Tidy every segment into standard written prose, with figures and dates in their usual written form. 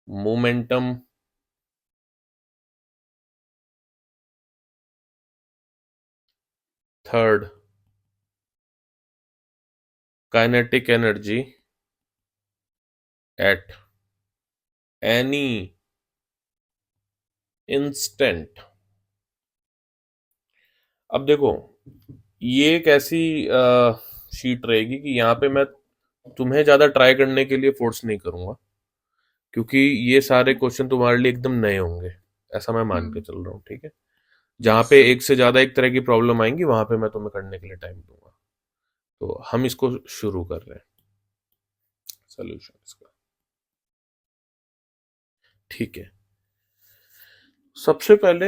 Momentum third kinetic energy at any instant. अब देखो, ये एक ऐसी शीट रहेगी कि यहाँ पे मैं तुम्हें ज्यादा ट्राई करने के लिए फोर्स नहीं करूंगा, क्योंकि ये सारे क्वेश्चन तुम्हारे लिए एकदम नए होंगे, ऐसा मैं मान के चल रहा हूँ। ठीक है, जहाँ यस पे सर। एक से ज्यादा एक तरह की प्रॉब्लम आएंगी वहां पे मैं तुम्हें करने के लिए टाइम दूंगा। तो हम इसको शुरू कर रहे हैं, सोल्यूशन इसका। ठीक है, सबसे पहले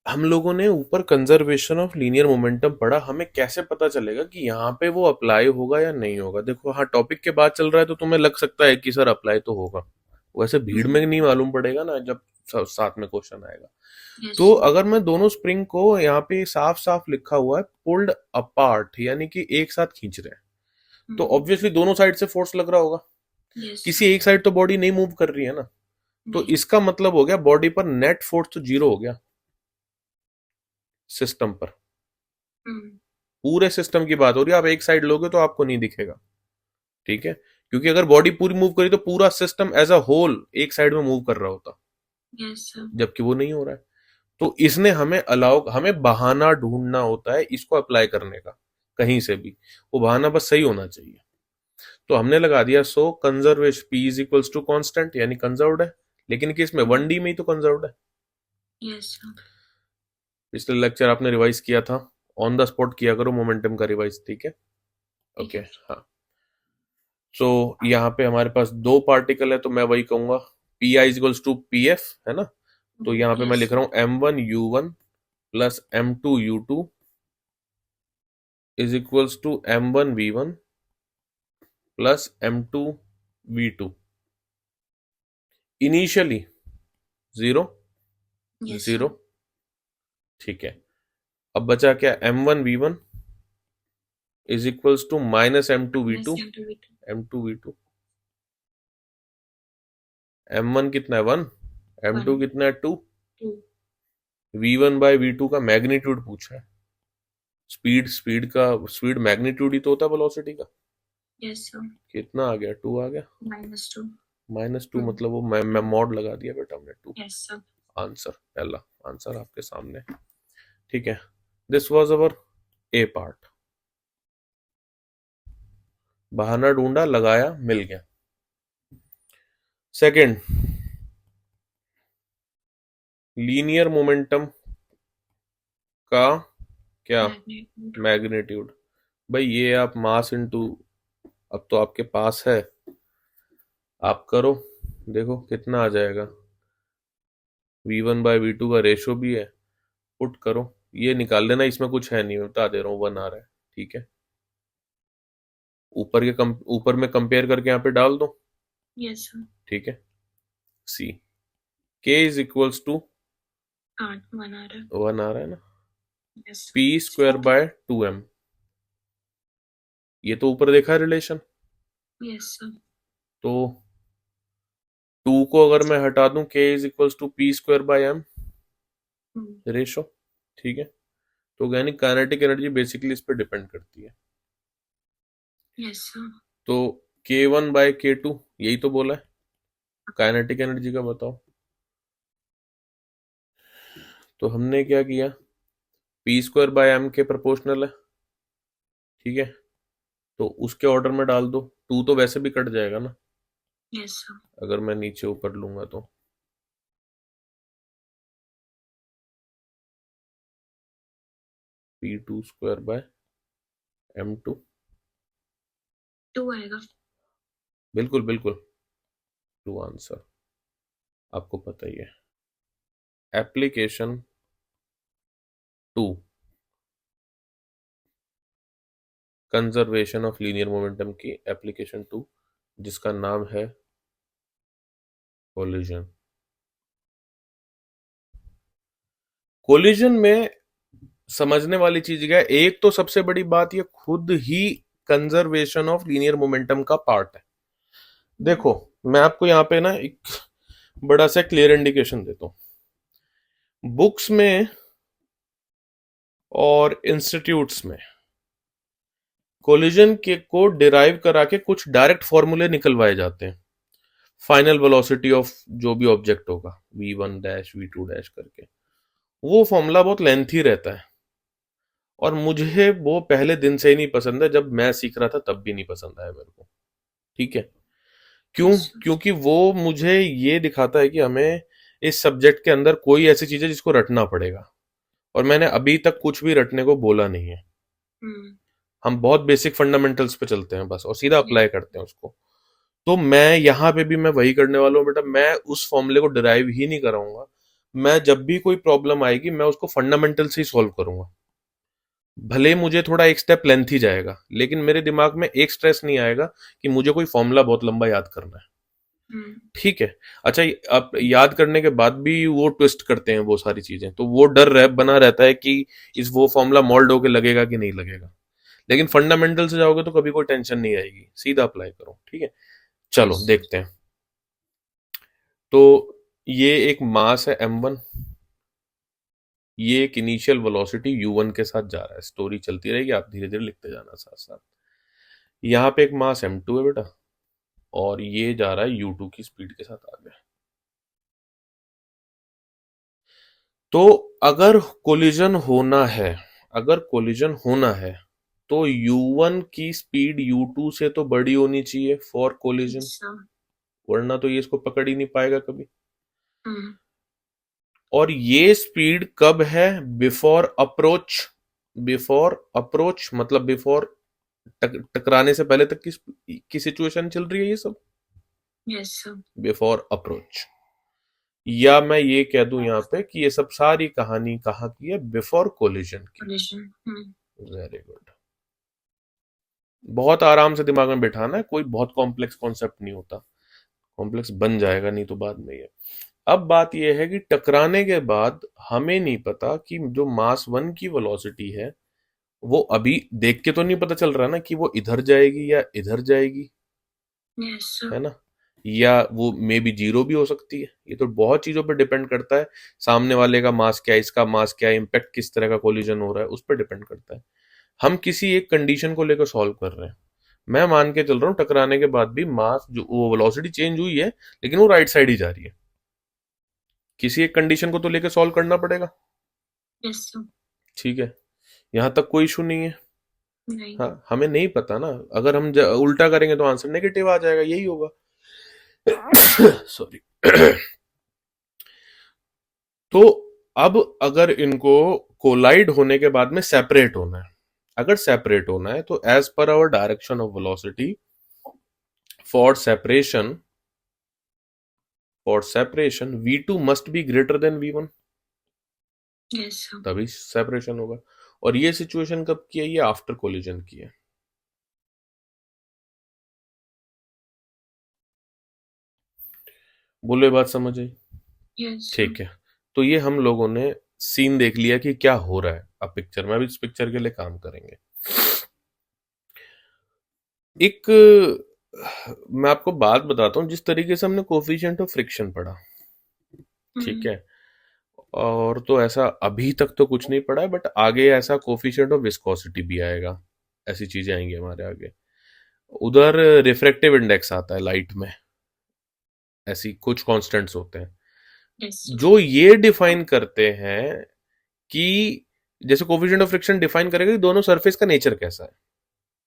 हम लोगों ने ऊपर कंजर्वेशन ऑफ लीनियर मोमेंटम पढ़ा, हमें कैसे पता चलेगा कि यहाँ पे वो अप्लाई होगा या नहीं होगा। देखो, हाँ, टॉपिक के बाद चल रहा है तो तुम्हें लग सकता है कि सर अप्लाई तो होगा, वैसे भीड़ में नहीं मालूम पड़ेगा ना जब साथ में क्वेश्चन आएगा। यस तो सर। अगर मैं दोनों स्प्रिंग को यहाँ पे साफ साफ लिखा हुआ है पुल्ड अपार्ट, यानी कि एक साथ खींच रहे हैं, तो ऑब्वियसली दोनों साइड से फोर्स लग रहा होगा। यस किसी सर। एक साइड तो बॉडी नहीं मूव कर रही है ना, तो नहीं। इसका मतलब हो गया बॉडी पर नेट फोर्स तो जीरो हो गया सिस्टम पर। पूरे सिस्टम की बात हो रही है, आप एक साइड लोगे तो आपको नहीं दिखेगा। ठीक है, क्योंकि अगर बॉडी पूरी मूव करी तो पूरा सिस्टम एज अ होल एक साइड में मूव कर रहा होता, यस सर। जबकि वो नहीं हो रहा है। तो इसने हमें हमें बहाना ढूंढना होता है इसको अप्लाई करने का, कहीं से भी। वो बहाना बस सही होना चाहिए। तो हमने लगा दिया, so conservation P is equals to constant, यानी कंजर्व्ड है। लेकिन किस में, 1D में ही तो कंजर्व्ड है। Yes sir. पिछले लेक्चर आपने रिवाइज किया था, ऑन द स्पॉट किया करो मोमेंटम का रिवाइज। ठीक है, ठीक ओके, है। हाँ। सो यहाँ पे हमारे पास दो पार्टिकल है, तो मैं वही कहूंगा P I equals to P F, है ना। तो यहाँ पे मैं यस लिख सर। रहा हूँ M1U1 plus M2U2 is equals to M1V1 plus M2V2। Initially zero, yes zero. Sir. ठीक है, अब बचा क्या, M1V1 is equals to minus M two V minus two M2V2। M2V2। M1 कितना है, 1। M2 1 कितना है, 2। 2। V1/V2 का मैग्नीट्यूड पूछा है। स्पीड मैग्नीट्यूड ही तो होता है वेलोसिटी का। Yes sir. कितना आ गया, 2 आ गया। -2। -2 मतलब वो मैं मॉड लगा दिया बेटा हमने, 2। Yes sir. आंसर, पहला आंसर आपके सामने। ठीक है, this was our A part. बहाना ढूंढा, लगाया, मिल गया। सेकंड, लीनियर मोमेंटम का क्या, मैग्नीट्यूड। मैग्नीट्यूड। भाई ये आप मास इनटू, अब तो आपके पास है, आप करो, देखो कितना आ जाएगा। V1/V2 का रेशो भी है, पुट करो, ये निकाल लेना, इसमें कुछ है नहीं, मैं बता दे रहा हूँ, 1 आ रहा है। ठीक है, ऊपर में कंपेयर करके यहाँ पे डाल दो। Yes sir. ठीक है, सी K इज इक्वल्स टू 8 1 आ रहा है। 1 आ रहा है ना, यस P² by 2m। ये तो ऊपर देखा है रिलेशन। सर। Yes sir. तो 2 को अगर मैं हटा दूं, K is equals to P² by m ratio. ठीक है, तो यानी काइनेटिक एनर्जी बेसिकली इस पर डिपेंड करती है। Yes sir. तो K1/K2, यही तो बोला है, काइनेटिक एनर्जी का बताओ। तो हमने क्या किया, P² by m के प्रोपोर्शनल है। ठीक है, तो उसके ऑर्डर में डाल दो, 2 तो वैसे भी कट जाएगा ना यस सर। अगर मैं नीचे ऊपर लूंगा तो। P2² by m2, 2 आएगा। बिल्कुल बिल्कुल, 2 आंसर, आपको पता ही है। Application 2, conservation of linear momentum की एप्लीकेशन 2, जिसका नाम है कोलिजन। कोलिजन में समझने वाली चीज क्या है, एक तो सबसे बड़ी बात, ये खुद ही कंजर्वेशन ऑफ लीनियर मोमेंटम का पार्ट है। देखो, मैं आपको यहाँ पे ना एक बड़ा सा क्लियर इंडिकेशन देता हूँ। बुक्स में और इंस्टीट्यूट्स में कोलिजन के को डिराइव करा के कुछ डायरेक्ट फॉर्मूले निकलवाए जाते हैं। फाइनल वेलोसिटी ऑफ जो भी ऑब्जेक्ट होगा, v1 डैश v2 डैश करके, वो फॉर्मूला बहुत लेंथी रहता है और मुझे वो पहले दिन से ही नहीं पसंद है। जब मैं सीख रहा था तब भी नहीं पसंद आया मेरे को। ठीक है, क्यों? Yes sir. क्योंकि वो मुझे ये दिखाता है कि हमें इस सब्जेक्ट के अंदर कोई ऐसी चीज है जिसको रटना पड़ेगा, और मैंने अभी तक कुछ भी रटने को बोला नहीं है। हम्म। हम बहुत बेसिक फंडामेंटल्स पे चलते हैं बस और सीधा यस। अप्लाई करते हैं उसको। तो मैं यहाँ पे भी मैं वही करने वाला हूँ बेटा, मैं उस फॉर्मूले को डिराइव ही नहीं कराऊंगा। मैं जब भी कोई प्रॉब्लम आएगी मैं उसको फंडामेंटल से ही सॉल्व करूंगा। भले मुझे थोड़ा एक स्टेप लेंथ ही जाएगा, लेकिन मेरे दिमाग में एक स्ट्रेस नहीं आएगा कि मुझे कोई फॉर्मूला बहुत लंबा याद करना है। हम्म। ठीक है। अच्छा, अब याद करने के बाद भी वो ट्विस्ट करते हैं वो सारी चीजें, तो वो डर बना रहता है कि इस वो फॉर्मूला मोल्ड होके लगेगा कि नहीं लगेगा। लेकिन फंडामेंटल से जाओगे तो कभी कोई टेंशन नहीं आएगी, सीधा अप्लाई करो। ठीक है, चलो यस सर। देखते हैं। तो ये एक मास है m1, ये एक इनिशियल वेलोसिटी u1 के साथ जा रहा है। स्टोरी चलती रहेगी, आप धीरे धीरे लिखते जाना साथ साथ। यहाँ पे एक मास m2 है बेटा, और ये जा रहा है u2 की स्पीड के साथ आगे। तो अगर कोलिजन होना है, अगर कोलिजन होना है तो u1 की स्पीड u2 से तो बड़ी होनी चाहिए फॉर कोलिजन, यस सर। वरना तो ये इसको पकड़ ही नहीं पाएगा कभी। हम्म। और ये स्पीड कब है? Before approach. बिफोर अप्रोच मतलब बिफोर टकराने से पहले तक की सिचुएशन चल रही है ये सब, यस सर। Before approach. या मैं ये कह दूं यहाँ पे कि ये सब सारी कहानी कहाँ की है? बिफोर कोलिजन की। कंडीशन। Very good. बहुत आराम से दिमाग में बिठाना है, कोई बहुत कॉम्प्लेक्स कॉन्सेप्ट नहीं होता। कॉम्प्लेक्स बन जाएगा नहीं तो बाद में ये। अब बात यह है कि टकराने के बाद हमें नहीं पता कि जो मास वन की वेलोसिटी है वो अभी देख के तो नहीं पता चल रहा ना कि वो इधर जाएगी या इधर जाएगी, यस सर। है ना? या वो मे बी जीरो भी हो सकती है। ये तो बहुत चीजों पर डिपेंड करता है। सामने वाले का मास क्या है, इसका मास क्या है, इम्पैक्ट किस तरह का कोलिजन हो रहा है, उस पर डिपेंड करता है। हम किसी एक कंडीशन को लेकर सॉल्व कर रहे हैं। मैं मान के चल रहा हूँ टकराने के बाद भी मास जो वो वेलोसिटी चेंज हुई है, लेकिन वो राइट साइड ही जा रही है। किसी एक कंडीशन को तो लेकर सॉल्व करना पड़ेगा। Yes sir. ठीक है, यहां तक कोई इशू नहीं है। नहीं। हाँ, हमें नहीं पता ना, अगर हम उल्टा करेंगे तो आंसर नेगेटिव आ जाएगा, यही होगा। सॉरी। तो अब अगर इनको कोलाइड होने के बाद में सेपरेट होना है, अगर सेपरेट होना है तो as per our direction of velocity, for separation, for separation v2 must be greater than v1, yes sir. तभी सेपरेशन होगा। और ये सिचुएशन कब की है? ये आफ्टर कोलिजन की है। बोलो, ये बात समझ आई? Yes sir. ठीक है, तो ये हम लोगों ने सीन देख लिया कि क्या हो रहा है। अब पिक्चर में, अभी इस पिक्चर के लिए काम करेंगे। एक मैं आपको बात बताता हूँ, जिस तरीके से हमने कोफिशिएंट ऑफ फ्रिक्शन पढ़ा, ठीक है, और तो ऐसा अभी तक तो कुछ नहीं पढ़ा है, बट आगे ऐसा कोफिशिएंट ऑफ विस्कोसिटी भी आएगा, ऐसी चीजें आएंगी हमारे आगे। उधर रिफ्रैक्टिव इंडेक्स आता है लाइट में, ऐसी कुछ कांस्टेंट्स होते हैं यस सर। जो ये डिफाइन करते हैं कि जैसे कोफिशिएंट ऑफ फ्रिक्शन डिफाइन करेगा कि दोनों सरफेस का नेचर कैसा है,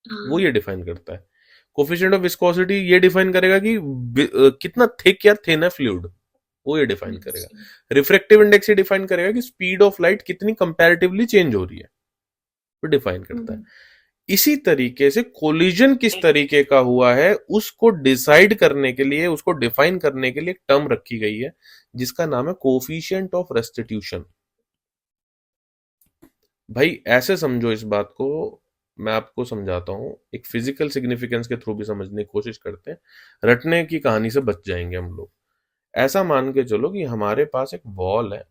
वो हाँ। ये डिफाइन करता है। कोफिशिएंट ऑफ विस्कोसिटी ये डिफाइन करेगा कि कितना थिक या थिन है फ्लूइड, वो ये डिफाइन यस करेगा। सर। रिफ्रैक्टिव इंडेक्स ये डिफाइन करेगा कि स्पीड ऑफ लाइट कितनी कंपैरेटिवली चेंज हो रही है, वो डिफाइन करता है। इसी तरीके से कोलिजन किस तरीके का हुआ है उसको डिसाइड करने के लिए, उसको डिफाइन करने के लिए एक टर्म रखी गई है जिसका नाम है कोफिशिएंट ऑफ रेस्टिट्यूशन। भाई ऐसे समझो इस बात को, मैं आपको समझाता हूं, एक फिजिकल सिग्निफिकेंस के थ्रू भी समझने की कोशिश करते हैं, रटने की कहानी से बच जाएंगे हम लोग। ऐसा मान के चलो कि हमारे पास एक बॉल है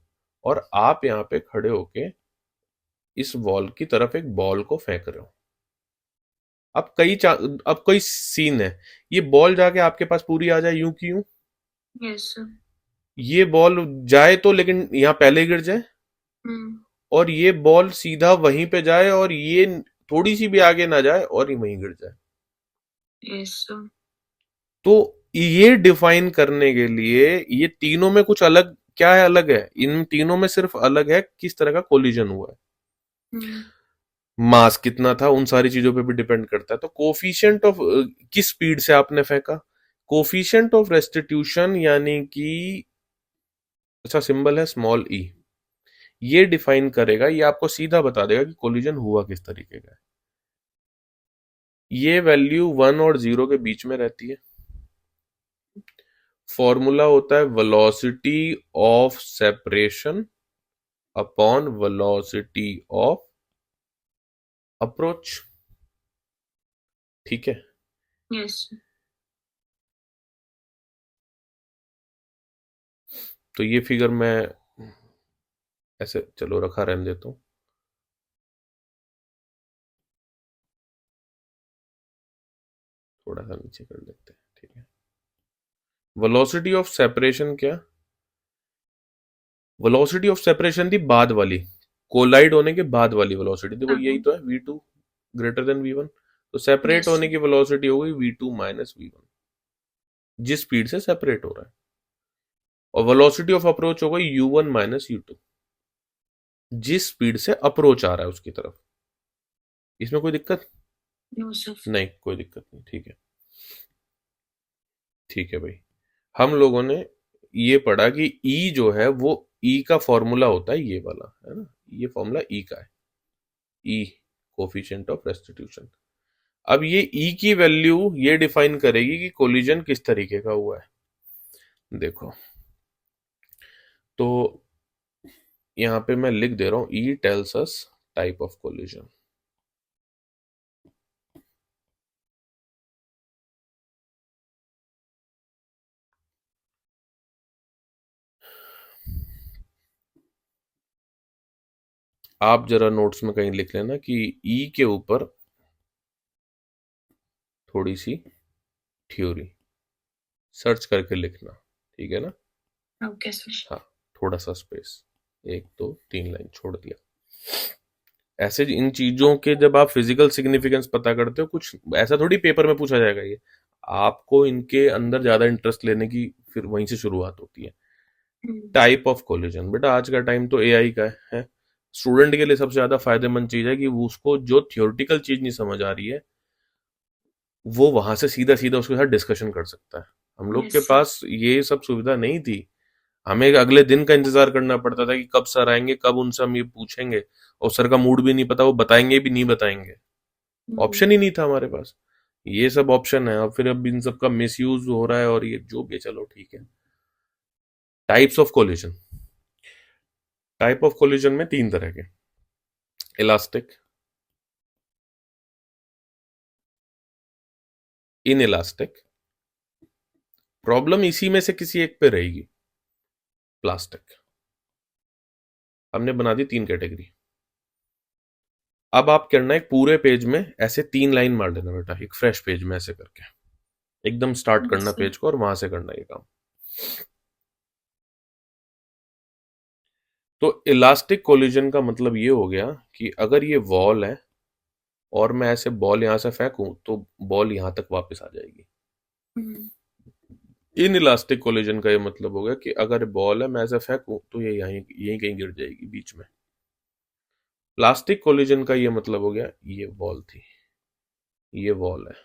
और आप यहाँ पे खड़े होके इस बॉल की तरफ एक बॉल को फेंक रहे हो। अब कोई सीन है, ये बॉल जाके आपके पास पूरी आ जाए यूं की यूं, Yes, sir. ये बॉल जाए तो लेकिन यहाँ पहले गिर जाए, Hmm. और ये बॉल सीधा वहीं पे जाए और ये थोड़ी सी भी आगे ना जाए और ये वहीं गिर जाए। Yes, sir. तो ये डिफाइन करने के लिए ये तीनों में कुछ अलग, क्या है अलग है, इन तीनों में सिर्फ अलग है किस तरह का कोलिजन हुआ है। Hmm. मास कितना था उन सारी चीजों पे भी डिपेंड करता है। तो कोफिशिएंट ऑफ किस स्पीड से आपने फेंका, कोफिशिएंट ऑफ रेस्टिट्यूशन यानी कि, अच्छा सिंबल है स्मॉल ई, ये डिफाइन करेगा, ये आपको सीधा बता देगा कि कोलिजन हुआ किस तरीके का है। ये वैल्यू 1 और 0 के बीच में रहती है। फॉर्मूला होता है velocity of separation upon velocity of approach. ठीक है, Yes, sir. तो ये फिगर मैं ऐसे चलो रखा रहने देता हूँ। थोड़ा सा नीचे कर देते हैं, ठीक है। वेलोसिटी ऑफ सेपरेशन क्या, वेलोसिटी ऑफ सेपरेशन थी बाद वाली, कोलाइड होने के बाद वाली वेलोसिटी, देखो यही Uh-huh. तो है v2 ग्रेटर देन v1, तो सेपरेट Yes, होने sir. की वेलोसिटी हो गई v2 माइनस v1, जिस स्पीड से सेपरेट हो रहा है, और वेलोसिटी ऑफ अप्रोच हो गई u1 माइनस u2, जिस स्पीड से अप्रोच आ रहा है उसकी तरफ। इसमें कोई दिक्कत No, sir. नहीं, कोई दिक्कत नहीं, ठीक है। ठीक है भाई, हम लोगों ने ये पढ़ा कि E जो है वो E का फॉर्मूला होता है ये वाला, है ना, ये फॉर्मूला E का है, E कोफिशिएंट ऑफ रेस्टिट्यूशन। अब ये E की वैल्यू ये डिफाइन करेगी कि कोलिजन किस तरीके का हुआ है। देखो, तो यहाँ पे मैं लिख दे रहा हूँ E tells us type of collision. आप जरा नोट्स में कहीं लिख लेना कि E के ऊपर थोड़ी सी थ्योरी सर्च करके लिखना, ठीक है ना। Okay, sir. हाँ, थोड़ा सा स्पेस, 1 2 3 लाइन छोड़ दिया। ऐसे इन चीजों के जब आप फिजिकल सिग्निफिकेंस पता करते हो, कुछ ऐसा थोड़ी पेपर में पूछा जाएगा ये, आपको इनके अंदर ज्यादा इंटरेस्ट लेने की फिर वहीं से शुरुआत होती है। Hmm. टाइप ऑफ कोलिजन, बेटा आज का टाइम तो एआई का है। स्टूडेंट के लिए सबसे ज्यादा फायदेमंद चीज है कि वो उसको जो थियोरिटिकल चीज नहीं समझ आ रही है, वो वहां से सीधा सीधा उसके साथ डिस्कशन कर सकता है। हम लोग के Yes, sir. पास ये सब सुविधा नहीं थी, हमें अगले दिन का इंतजार करना पड़ता था कि कब सर आएंगे, कब उनसे हम ये पूछेंगे, और सर का मूड भी नहीं पता वो बताएंगे भी नहीं बताएंगे, Hmm. ऑप्शन ही नहीं था हमारे पास। ये सब ऑप्शन है, और फिर अब इन सब का मिसयूज हो रहा है, और ये जो भी है, चलो ठीक है। Types of collision, type of collision में 3 तरह के, इलास्टिक, इन इलास्टिक, प्रॉब्लम इसी में से किसी एक पे रहेगी, प्लास्टिक। हमने बना दी 3 कैटेगरी। अब आप करना एक पूरे पेज में ऐसे 3 लाइन मार देना बेटा, एक फ्रेश पेज में ऐसे करके एकदम स्टार्ट Yes, करना sir. पेज को, और वहां से करना ये काम। तो इलास्टिक कोलिजन का मतलब ये हो गया कि अगर ये वॉल है और मैं ऐसे बॉल यहां से फेंकूं तो बॉल यहां तक वापस आ जाएगी। Hmm. इन इलास्टिक कोलिजन का ये मतलब हो गया कि अगर बॉल है मैं ऐसे फेंकूं तो ये यहीं यहीं कहीं गिर जाएगी बीच में। प्लास्टिक कोलिजन का ये मतलब हो गया, ये बॉल थी, ये वॉल है,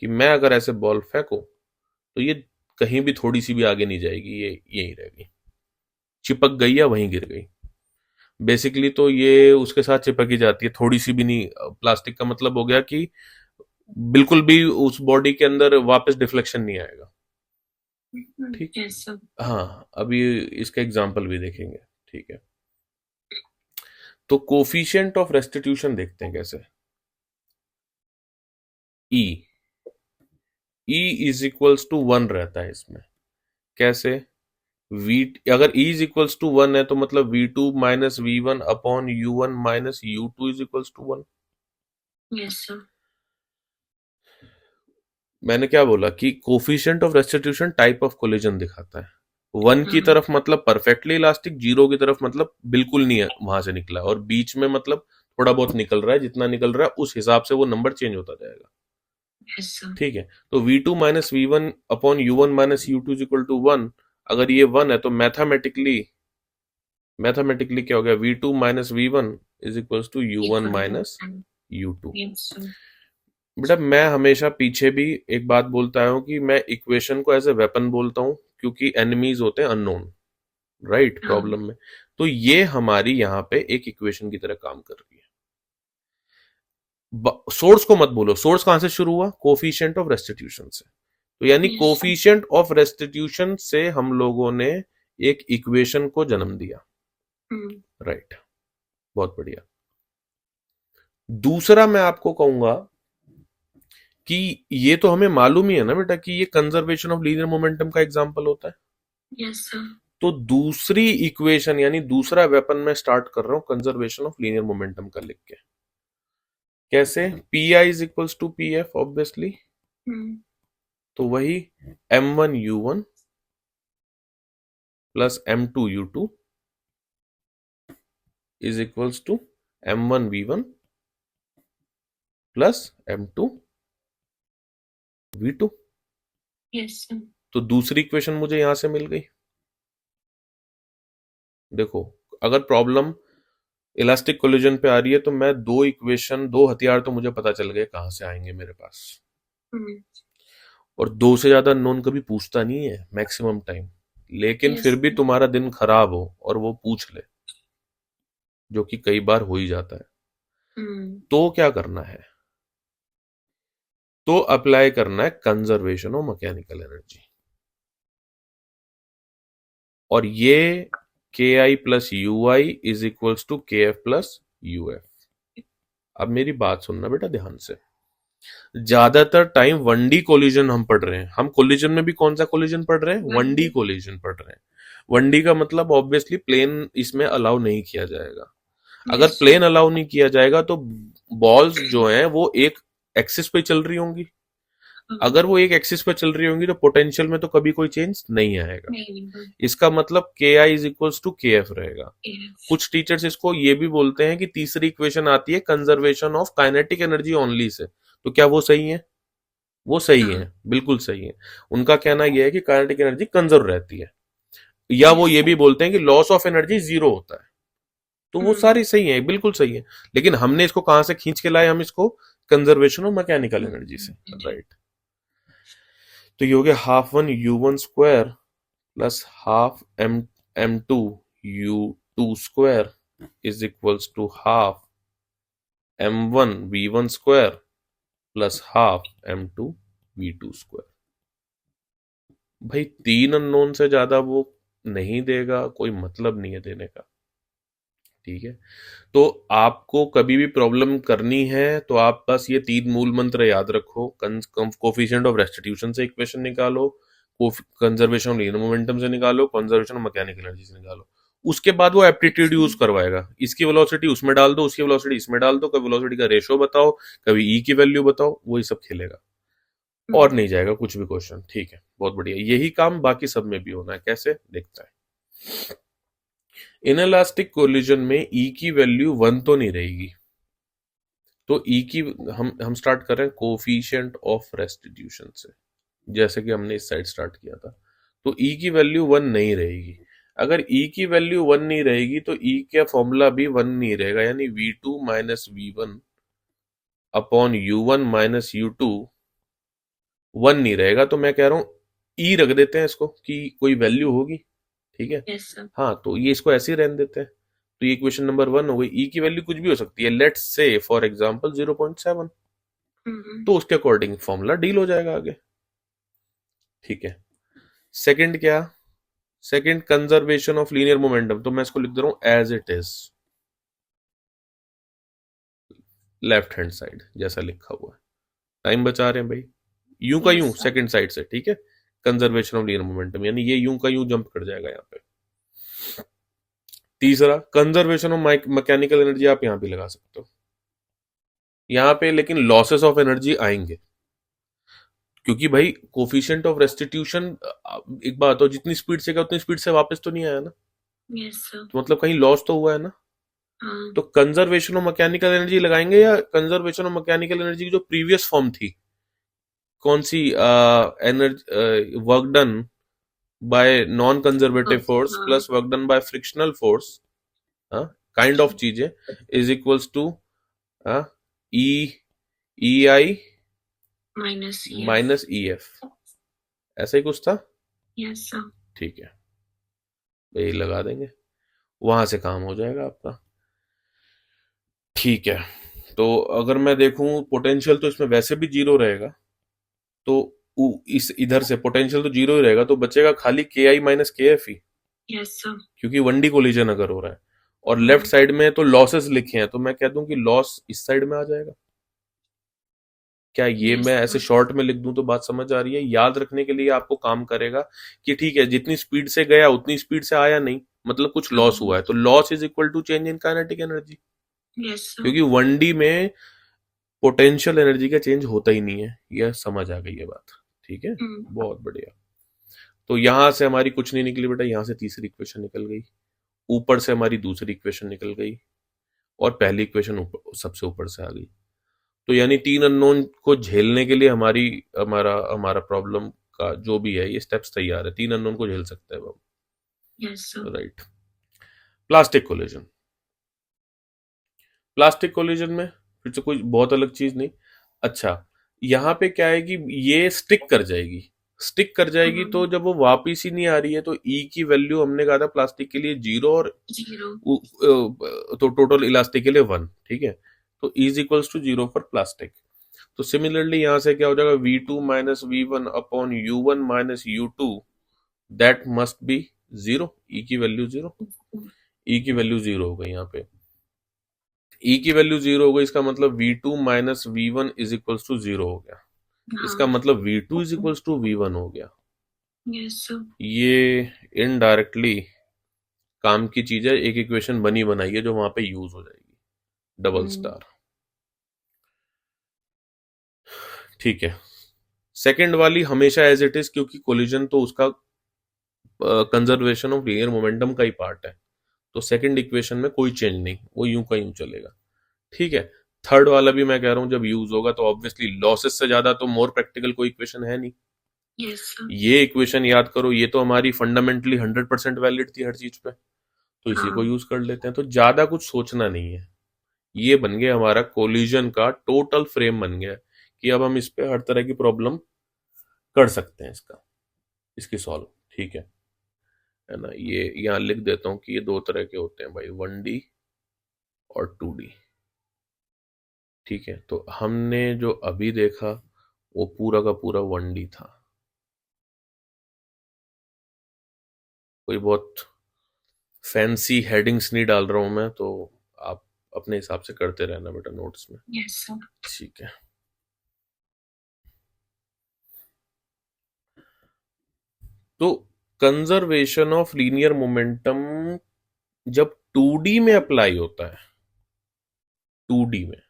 कि मैं अगर ऐसे बॉल फेंकूं तो ये कहीं भी थोड़ी सी भी आगे नहीं जाएगी, ये यहीं रहेगी, चिपक गई या वहीं गिर गई। बेसिकली तो ये उसके साथ चिपक ही जाती है, थोड़ी सी भी नहीं। प्लास्टिक का मतलब हो गया कि बिल्कुल भी उस बॉडी के अंदर वापस डिफ्लेक्शन नहीं आएगा। ठीक, Yes, sir. हाँ अभी इसका एग्जांपल भी देखेंगे, ठीक है। तो कोफिशिएंट ऑफ रेस्टिट्यूशन देखते हैं कैसे। ई, ई इज इक्वल्स टू 1 रहता है इसमें, कैसे, वी, अगर ई इज इक्वल्स टू 1 है तो मतलब v2 minus v1 upon u1 minus u2 is equals to 1। Yes, sir. मैंने क्या बोला कि coefficient of restitution type of collision दिखाता है। 1 की तरफ मतलब परफेक्टली इलास्टिक, 0 की तरफ मतलब बिल्कुल नहीं है वहां से निकला, और बीच में मतलब थोड़ा बहुत निकल रहा है, जितना निकल रहा है उस हिसाब से वो नंबर चेंज होता जाएगा। Yes, sir. ठीक है, तो v2 minus V one upon U one minus U two is equal to 1। अगर ये 1 है तो मैथमेटिकली क्या हो गया, v2 minus V one is equal to U one Equal to minus 1. U two. Yes, sir. बेटा मैं हमेशा पीछे भी एक बात बोलता आया हूँ कि मैं इक्वेशन को एज ए वेपन बोलता हूँ, क्योंकि एनिमीज होते हैं अननोन, राइट, हाँ. प्रॉब्लम में। तो ये हमारी यहाँ पे एक इक्वेशन की तरह काम कर रही है। सोर्स को मत बोलो, सोर्स कहां से शुरू हुआ, कोफिशिएंट ऑफ रेस्टिट्यूशन से। तो यानी Yes, sir. Coefficient of restitution से हम लोगों ने एक इक्वेशन को जन्म दिया, राइट, बहुत बढ़िया। दूसरा मैं आपको कहूंगा कि ये तो हमें मालूम ही है ना बेटा कि ये कंजर्वेशन ऑफ लीनियर मोमेंटम का एग्जांपल होता है। Yes, sir. तो दूसरी इक्वेशन यानी दूसरा वेपन मैं स्टार्ट कर रहा हूं कंजर्वेशन ऑफ लीनियर मोमेंटम का लिख के। कैसे, P I is equals to P F obviously, तो वही m1u1 plus m2u2 is equals to m1v1 plus m2v2। Yes, sir. तो दूसरी इक्वेशन मुझे यहां से मिल गई। देखो, अगर प्रॉब्लम इलास्टिक कोलिजन पे आ रही है तो मैं दो हथियार तो मुझे पता चल गए कहां से आएंगे मेरे पास। और दो से ज्यादा नोन कभी पूछता नहीं है मैक्सिमम टाइम, लेकिन Yes, फिर भी sir. तुम्हारा दिन खराब हो और वो पूछ ले, जो कि कई बार हो ही जाता है, तो क्या करना है, तो अप्लाई करना है कंजर्वेशन ऑफ मैकेनिकल एनर्जी। और ये K I plus U I is equals to K F plus U F. अब मेरी बात सुनना बेटा ध्यान से, ज्यादातर टाइम 1D कोलिजन हम पढ़ रहे हैं। हम कोलिजन में भी कौन सा कोलिजन पढ़ रहे हैं, 1D कोलिजन पढ़ रहे हैं। 1D का मतलब ऑब्वियसली प्लेन इसमें अलाउ नहीं किया जाएगा। अगर Yes, sir. प्लेन अलाउ नहीं किया जाएगा तो बॉल्स जो हैं वो एक एक्सिस पे चल रही होंगी। अगर वो एक एक्सिस पे चल रही होंगी तो पोटेंशियल में तो कभी कोई चेंज नहीं आएगा। नहीं. इसका मतलब के आई is equals to K F रहेगा। Yes. कुछ टीचर्स इसको ये भी बोलते हैं कि तीसरी इक्वेशन आती है conservation of kinetic energy only say. तो क्या वो सही है, वो सही हाँ. है, बिल्कुल सही है। उनका कहना यह है कि काइनेटिक एनर्जी कंजर्व रहती है, या वो ये भी बोलते हैं कि लॉस ऑफ एनर्जी जीरो होता है। तो वो सारी सही है, बिल्कुल सही है। लेकिन हमने इसको कहां से खींच के लाए, हम इसको कंजर्वेशन ऑफ मैकेनिकल एनर्जी से, राइट। तो ये हो गया half one U one square plus half M two U two square is equals to half m1 v1 square plus half m2 v2 square. भाई 3 अननोन से ज्यादा वो नहीं देगा, कोई मतलब नहीं है देने का, ठीक है। तो आपको कभी भी प्रॉब्लम करनी है तो आप बस ये 3 मूल मंत्र याद रखो। कोफिशिएंट ऑफ रेस्टिट्यूशन से इक्वेशन निकालो, कंजर्वेशन ऑफ लीनियर मोमेंटम से निकालो, कंजर्वेशन ऑफ मैकेनिकल एनर्जी से निकालो। उसके बाद वो एप्टीट्यूड यूज करवाएगा, इसकी वेलोसिटी उसमें डाल दो, उसकी वेलोसिटी इसमें डाल दो, कभी वेलोसिटी का रेशियो बताओ, कभी ई की वैल्यू बताओ, वही सब खेलेगा और नहीं जाएगा कुछ भी क्वेश्चन, ठीक है, बहुत बढ़िया। यही काम बाकी सब में भी होना है, कैसे देखता है। इनइलास्टिक कोलिजन में ई की वैल्यू 1 तो नहीं रहेगी, तो ई की हम स्टार्ट कर रहे हैं कोफिशिएंट ऑफ रेस्टिट्यूशन से, जैसे कि हमने इस साइड स्टार्ट किया था। तो ई की वैल्यू 1 नहीं रहेगी। अगर ई की वैल्यू 1 नहीं रहेगी तो ई का फॉर्मूला भी 1 नहीं रहेगा, यानी v2 minus v1 upon u1 minus u2 1 नहीं रहेगा। तो मैं कह रहा हूं ई रख देते हैं इसको कि कोई वैल्यू होगी, ठीक है। Yes, sir. हाँ, तो ये इसको ऐसे ही रहने देते हैं। तो ये इक्वेशन नंबर 1 हो गई। ई की वैल्यू कुछ भी हो सकती है, लेट्स से फॉर एग्जांपल 0.7, तो उसके अकॉर्डिंग फॉर्मूला डील हो जाएगा आगे, ठीक है। सेकंड क्या, second conservation of linear momentum, तो मैं इसको लिख दे रहा हूं as it is, left hand side जैसा लिखा हुआ है। टाइम बचा रहे हैं भाई, यूं का Yes, यूं sir. सेकंड साइड से, ठीक है। कंजर्वेशन ऑफ लीनियर मोमेंटम यानी ये यूं का यूं जंप कर जाएगा यहाँ पे। तीसरा कंजर्वेशन ऑफ मैकेनिकल एनर्जी, आप यहां पे लगा सकते हो यहाँ पे, लेकिन लॉसेस ऑफ एनर्जी आएंगे। क्योंकि भाई कोफिशिएंट ऑफ रेस्टिट्यूशन, एक बात हो, जितनी स्पीड से गया उतनी स्पीड से वापस तो नहीं आया ना, Yes, sir. तो मतलब कहीं लॉस तो हुआ है ना। तो कंजर्वेशन ऑफ मैकेनिकल एनर्जी लगाएंगे या कंजर्वेशन ऑफ मैकेनिकल एनर्जी की जो प्रीवियस फॉर्म थी, कौन सी, energy work done by non conservative force plus work done by frictional force, kind of चीजें, is equals to E E I Minus EF. Minus E F, ऐसा ही कुछ था। Yes, sir. ठीक है, यही लगा देंगे, वहां से काम हो जाएगा आपका। ठीक है, तो अगर मैं देखूं पोटेंशियल तो इसमें वैसे भी जीरो रहेगा, तो इस इधर से पोटेंशियल तो जीरो ही रहेगा, तो बचेगा खाली के आई माइनस के एफ ही, Yes, sir. क्योंकि वन डी कोलिजन अगर हो रहा है। और लेफ्ट साइड में तो लॉसेस लिखे हैं, तो मैं कह दूं कि लॉस इस साइड में आ जाएगा। क्या ये Yes, मैं ऐसे sir. शॉर्ट में लिख दूं तो बात समझ आ रही है? याद रखने के लिए आपको काम करेगा कि ठीक है, जितनी स्पीड से गया उतनी स्पीड से आया नहीं, मतलब कुछ लॉस हुआ है, तो loss is equal to change in kinetic energy, Yes, sir. क्योंकि वन डी में पोटेंशियल एनर्जी का चेंज होता ही नहीं है। यह समझ आ गई है बात, ठीक है, बहुत बढ़िया। तो यहां से हमारी कुछ नहीं निकली बेटा, यहां से तीसरी इक्वेशन निकल गई, ऊपर से हमारी दूसरी इक्वेशन निकल गई, और पहली इक्वेशन सबसे ऊपर से आ गई। तो यानी तीन अननोन को झेलने के लिए हमारा हमारा प्रॉब्लम का जो भी है ये स्टेप्स तैयार है, तीन अननोन को झेल सकते हैं हम। Yes, sir. Right. Plastic collision, plastic collision में फिर से कोई बहुत अलग चीज नहीं। अच्छा, यहाँ पे क्या है कि ये स्टिक कर जाएगी, स्टिक कर जाएगी, तो जब वो वापिस ही नहीं आ रही है, तो ई की वैल्यू हमने कहा था प्लास्टिक के लिए जीरो, और Zero. तो टोटल इलास्टिक के लिए वन, ठीक है, तो is equals to zero for plastic. तो सिमिलरली यहां से क्या हो जाएगा, V2 minus V1 upon U1 minus U2, that must be zero, E की वैल्यू जीरो, ई की वैल्यू जीरो हो गई यहाँ पे, ई की वैल्यू जीरो हो गई, इसका मतलब V2 minus V1 is equals to zero हो गया, इसका मतलब V2 is equals to V1 हो गया। Yes, sir. ये इनडायरेक्टली काम की चीज है, एक इक्वेशन बनी बनाई है जो वहां पे यूज हो जाएगी, डबल स्टार। ठीक है, सेकंड वाली हमेशा एज इट इज, क्योंकि कोलिजन तो उसका कंजर्वेशन ऑफ लीनियर मोमेंटम का ही पार्ट है, तो सेकंड इक्वेशन में कोई चेंज नहीं, वो यूं का यूं चलेगा। ठीक है, थर्ड वाला भी मैं कह रहा हूं जब यूज होगा तो ऑब्वियसली लॉसेस से ज्यादा तो मोर प्रैक्टिकल कोई इक्वेशन है नहीं। Yes, sir. ये इक्वेशन याद करो, ये तो हमारी फंडामेंटली 100% वैलिड थी हर चीज पे, तो इसी को यूज कर लेते हैं, तो ज्यादा कुछ सोचना नहीं है। ये बन गया हमारा कोलिजन का टोटल फ्रेम बन गया कि अब हम इस पे हर तरह की प्रॉब्लम कर सकते हैं, इसकी सॉल्व। ठीक है ना, ये यहाँ लिख देता हूं कि ये दो तरह के होते हैं भाई, 1D और 2D। ठीक है, तो हमने जो अभी देखा वो पूरा का पूरा 1D था, कोई बहुत फैंसी हेडिंग्स नहीं डाल रहा हूं मैं, तो आप अपने हिसाब से करते रहना बेटा नोट्स में। Yes, sir. ठीक है, तो कंजर्वेशन ऑफ लीनियर मोमेंटम जब 2D में अप्लाई होता है, 2D में,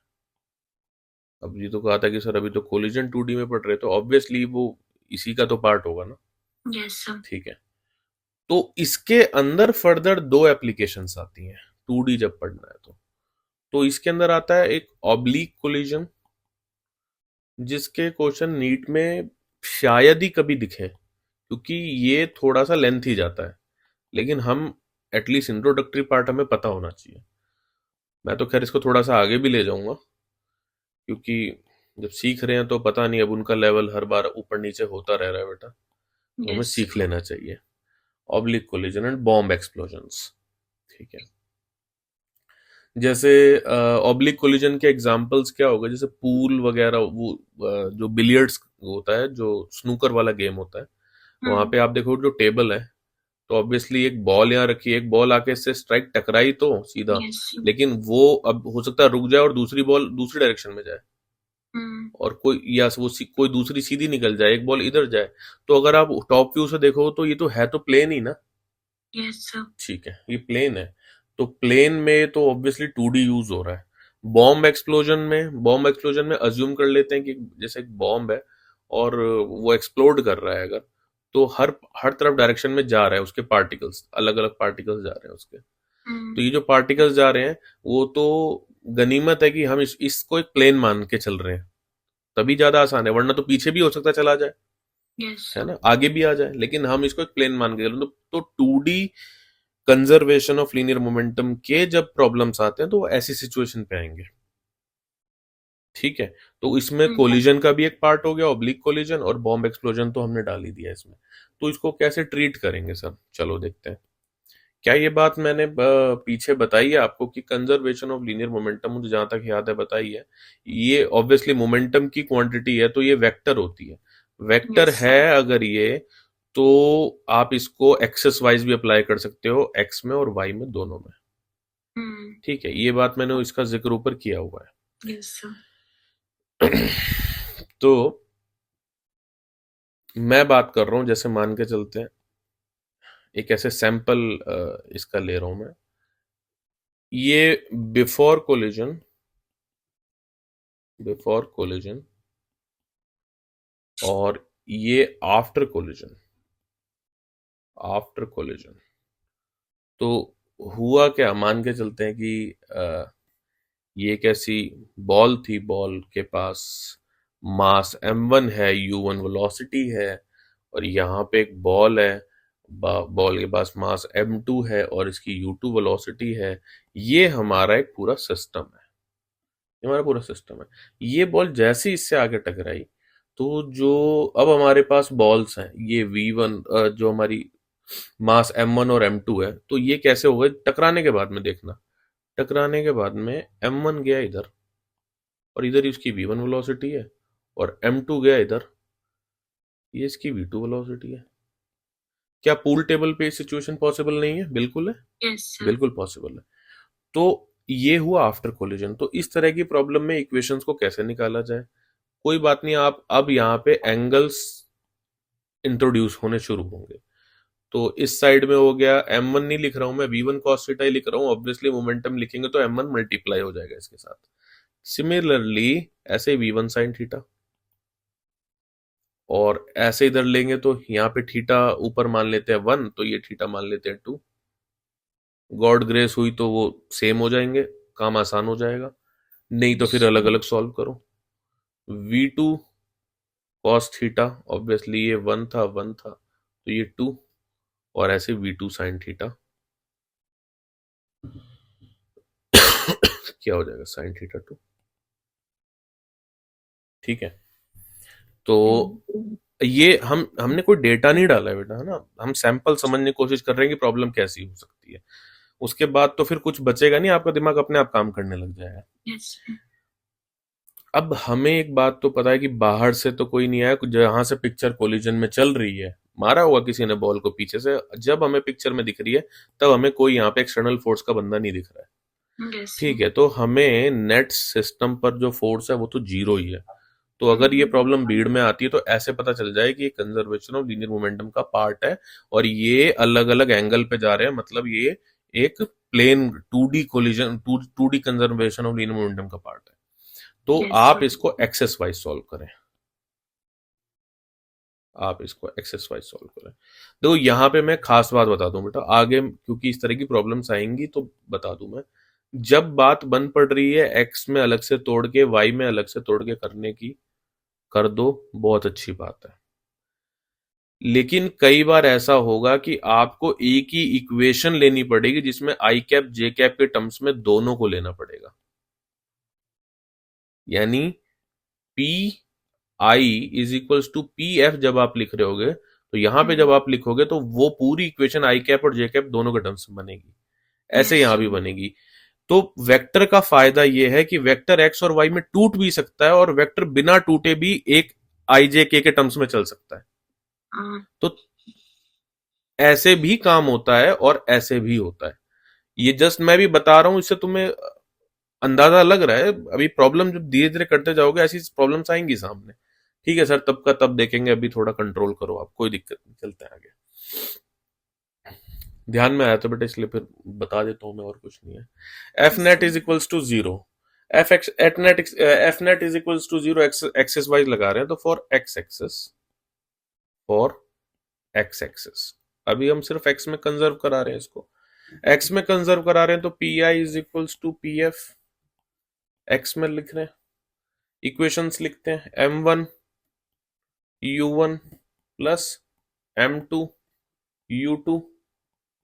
अब ये तो कहा था कि सर अभी तो कोलिजन 2D में पढ़ रहे, तो ऑब्वियसली वो इसी का तो पार्ट होगा ना। Yes, sir. ठीक है, तो इसके अंदर फर्दर दो एप्लीकेशंस आती हैं 2D जब पढ़ना है तो इसके अंदर आता है एक ऑब्लिक कोलिजन, जिसके क्वेश्चन नीट में शायद ही कभी दिखे, क्योंकि ये थोड़ा सा लेंथ ही जाता है, लेकिन हम एटलीस्ट इंट्रोडक्टरी पार्ट हमें पता होना चाहिए। मैं तो खैर इसको थोड़ा सा आगे भी ले जाऊंगा, क्योंकि जब सीख रहे हैं तो पता नहीं, अब उनका लेवल हर बार ऊपर नीचे होता रह रहा है बेटा, तो हमें Yes, सीख sir. लेना चाहिए। Oblique collision and bomb explosions, ठीक है, जैसे ऑब्लिक कोलिजन के एग्जांपल्स क्या होगा, जैसे पूल वगैरह, वो जो बिलियर्ड्स होता है, जो स्नूकर वाला गेम होता है, वहां पे आप देखो जो टेबल है, तो ऑब्वियसली एक बॉल यहाँ रखी है, एक बॉल आके इससे स्ट्राइक टकराई तो सीधा, Yes, sir. लेकिन वो अब हो सकता है रुक जाए और दूसरी बॉल दूसरी डायरेक्शन में जाए, और कोई या वो कोई दूसरी सीधी निकल जाए, एक बॉल इधर जाए, तो अगर आप टॉप व्यू से देखो तो ये तो है तो प्लेन ही ना। Yes, sir. ठीक है, ये प्लेन है, तो प्लेन में तो ऑब्वियसली 2D यूज हो रहा है। बॉम्ब एक्सप्लोजन में अज्यूम कर लेते हैं कि जैसे एक बॉम्ब है और वो एक्सप्लोड कर रहा है अगर, तो हर हर तरफ डायरेक्शन में जा रहा है उसके पार्टिकल्स, अलग अलग पार्टिकल्स जा रहे हैं उसके। तो ये जो पार्टिकल्स जा रहे हैं वो तो गनीमत है कि हम इसको एक प्लेन मान के चल रहे हैं, तभी ज्यादा आसान है, वरना तो पीछे भी हो सकता है चला जाए, Yes, है sir. ना, आगे भी आ जाए, लेकिन हम इसको एक प्लेन मान के चल रहे हैं। तो 2D conservation of linear momentum के जब प्रॉब्लम्स आते हैं तो वो ऐसी सिचुएशन पे आएंगे। ठीक है, तो इसमें कोलिजन का भी एक पार्ट हो गया, ऑब्लिक कोलिजन, और बॉम्ब एक्सप्लोजन तो हमने डाल ही दिया इसमें। तो इसको कैसे ट्रीट करेंगे सब, चलो देखते हैं। क्या ये बात मैंने पीछे बताई है आपको कि कंजर्वेशन ऑफ लीनियर मोमेंटम, मुझे जहां तक याद है बताई है, ये ऑब्वियसली मोमेंटम की क्वांटिटी है, तो ये वेक्टर होती है। वेक्टर Yes, है sir. अगर ये, तो आप इसको एक्सेस वाइज भी अप्लाई कर सकते हो, एक्स में और वाई में, दोनों में। ठीक है, ये बात मैंने इसका जिक्र ऊपर किया हुआ Yes, sir. है। तो मैं बात कर रहा हूं, जैसे मान के चलते हैं, एक ऐसे सैंपल इसका ले रहा हूं मैं, ये बिफोर कोलिजन, बिफोर कोलिजन, और ये आफ्टर कोलिजन, आफ्टर कोलिजन। तो हुआ क्या, मान के चलते हैं कि ये एक ऐसी बॉल थी, बॉल के पास मास m1 है, u1 वेलोसिटी है, और यहाँ पे एक बॉल है, बॉल के पास मास m2 है और इसकी u2 वेलोसिटी है। ये हमारा एक पूरा सिस्टम है, ये हमारा पूरा सिस्टम है। ये बॉल जैसे ही इससे आगे टकराई, तो जो अब हमारे पास बॉल्स हैं, ये v1 जो हमारी मास m1 और m2 है, तो ये कैसे हो गए टकराने के बाद में, देखना, टकराने के बाद में m1 गया इधर, और इधर इसकी v1 वेलोसिटी है, और m2 गया इधर, ये इसकी v2 वेलोसिटी है। क्या पूल टेबल पे सिचुएशन पॉसिबल नहीं है? बिल्कुल है, Yes, sir. बिल्कुल पॉसिबल है। तो ये हुआ आफ्टर कोलिजन। तो इस तरह की प्रॉब्लम में इक्वेशंस को कैसे निकाला जाए? कोई बात नहीं, आप अब यहाँ पे एंगल्स इंट्रोड्यूस होने शुरू होंगे। तो इस साइड में हो गया, m1 नहीं लिख रहा हूं मैं, v1 cos थीटा ही लिख रहा हूं, ऑब्वियसली मोमेंटम लिखेंगे तो m1 मल्टीप्लाई हो जाएगा इसके साथ। सिमिलरली ऐसे v1 sin थीटा, और ऐसे इधर लेंगे तो यहाँ पे थीटा ऊपर मान लेते हैं 1, तो ये थीटा मान लेते हैं 2। गॉड ग्रेस हुई तो वो सेम हो जाएंगे, काम आसान हो जाएगा, नहीं तो फिर अलग अलग सॉल्व करो। v2 cos थीटा, ऑब्वियसली ये 1 था, 1 था, तो ये 2, और ऐसे v2 sin थीटा क्या हो जाएगा, sin थीटा 2। ठीक है, तो ये हमने कोई डेटा नहीं डाला है बेटा, है ना, हम सैंपल समझने की कोशिश कर रहे हैं कि प्रॉब्लम कैसी हो सकती है। उसके बाद तो फिर कुछ बचेगा नहीं, आपका दिमाग अपने आप काम करने लग जाएगा। Yes, sir. अब हमें एक बात तो पता है कि बाहर से तो कोई नहीं आया, जहां से पिक्चर कोलिजन में चल रही है, मारा हुआ किसी ने बॉल को पीछे से, जब हमें पिक्चर में दिख रही है तब हमें कोई यहाँ पे एक्सटर्नल फोर्स का बंदा नहीं दिख रहा है। Yes, sir. ठीक है, तो हमें नेट सिस्टम पर जो फोर्स है वो तो जीरो ही है। तो अगर ये प्रॉब्लम भीड़ में आती है तो ऐसे पता चल जाए कि ये कंजर्वेशन ऑफ लीनियर मोमेंटम का पार्ट है, और ये अलग अलग एंगल पे जा रहे हैं, मतलब ये एक plane 2D collision, 2D conservation of linear momentum का पार्ट है। तो Yes, आप sir. इसको एक्सेस वाइज सॉल्व करें, आप इसको एक्सेस वाइज सॉल्व करें। देखो यहाँ पे मैं खास बात बता दूं बेटा, आगे क्योंकि इस तरह की प्रॉब्लम्स आएंगी तो बता दूं मैं, जब बात बन पड़ रही है एक्स में अलग से तोड़ के, वाई में अलग से तोड़ के करने की, कर दो, बहुत अच्छी बात है। लेकिन कई बार ऐसा होगा कि आपको एक ही इक्वेशन लेनी पड़ेगी जिसमें आई कैप जे कैप के टर्म्स में दोनों को लेना पड़ेगा। यानी P I is equals to P F जब आप लिख रहे होगे, तो यहां पे जब आप लिखोगे तो वो पूरी इक्वेशन आई कैप और जे कैप दोनों के टर्म्स में बनेगी, ऐसे Yes, यहां sir. भी बनेगी। तो वेक्टर का फायदा ये है कि वेक्टर एक्स और वाई में टूट भी सकता है, और वेक्टर बिना टूटे भी एक आई जे के टर्म्स में चल सकता है। तो ऐसे भी काम होता है और ऐसे भी होता है। ये जस्ट मैं भी बता रहा हूं, इससे तुम्हें अंदाजा लग रहा है। अभी प्रॉब्लम जब धीरे धीरे करते जाओगे ऐसी प्रॉब्लम्स आएंगी सामने। ठीक है सर, तब का तब देखेंगे, अभी थोड़ा कंट्रोल करो आप, कोई दिक्कत नहीं, चलते हैं आगे। ध्यान में आया तो बेटा इसलिए फिर बता देता हूं मैं, और कुछ नहीं है। F Yes, net sir. Is equals to 0। F net is equals to 0 axis wise लगा रहे हैं, तो फॉर एक्स एक्सेस अभी हम सिर्फ एक्स में कंजर्व करा रहे हैं इसको, एक्स में कंजर्व करा रहे हैं, तो P I is equals to P F X में लिख रहे हैं, इक्वेशंस लिखते हैं, m1 u1 plus m2 u2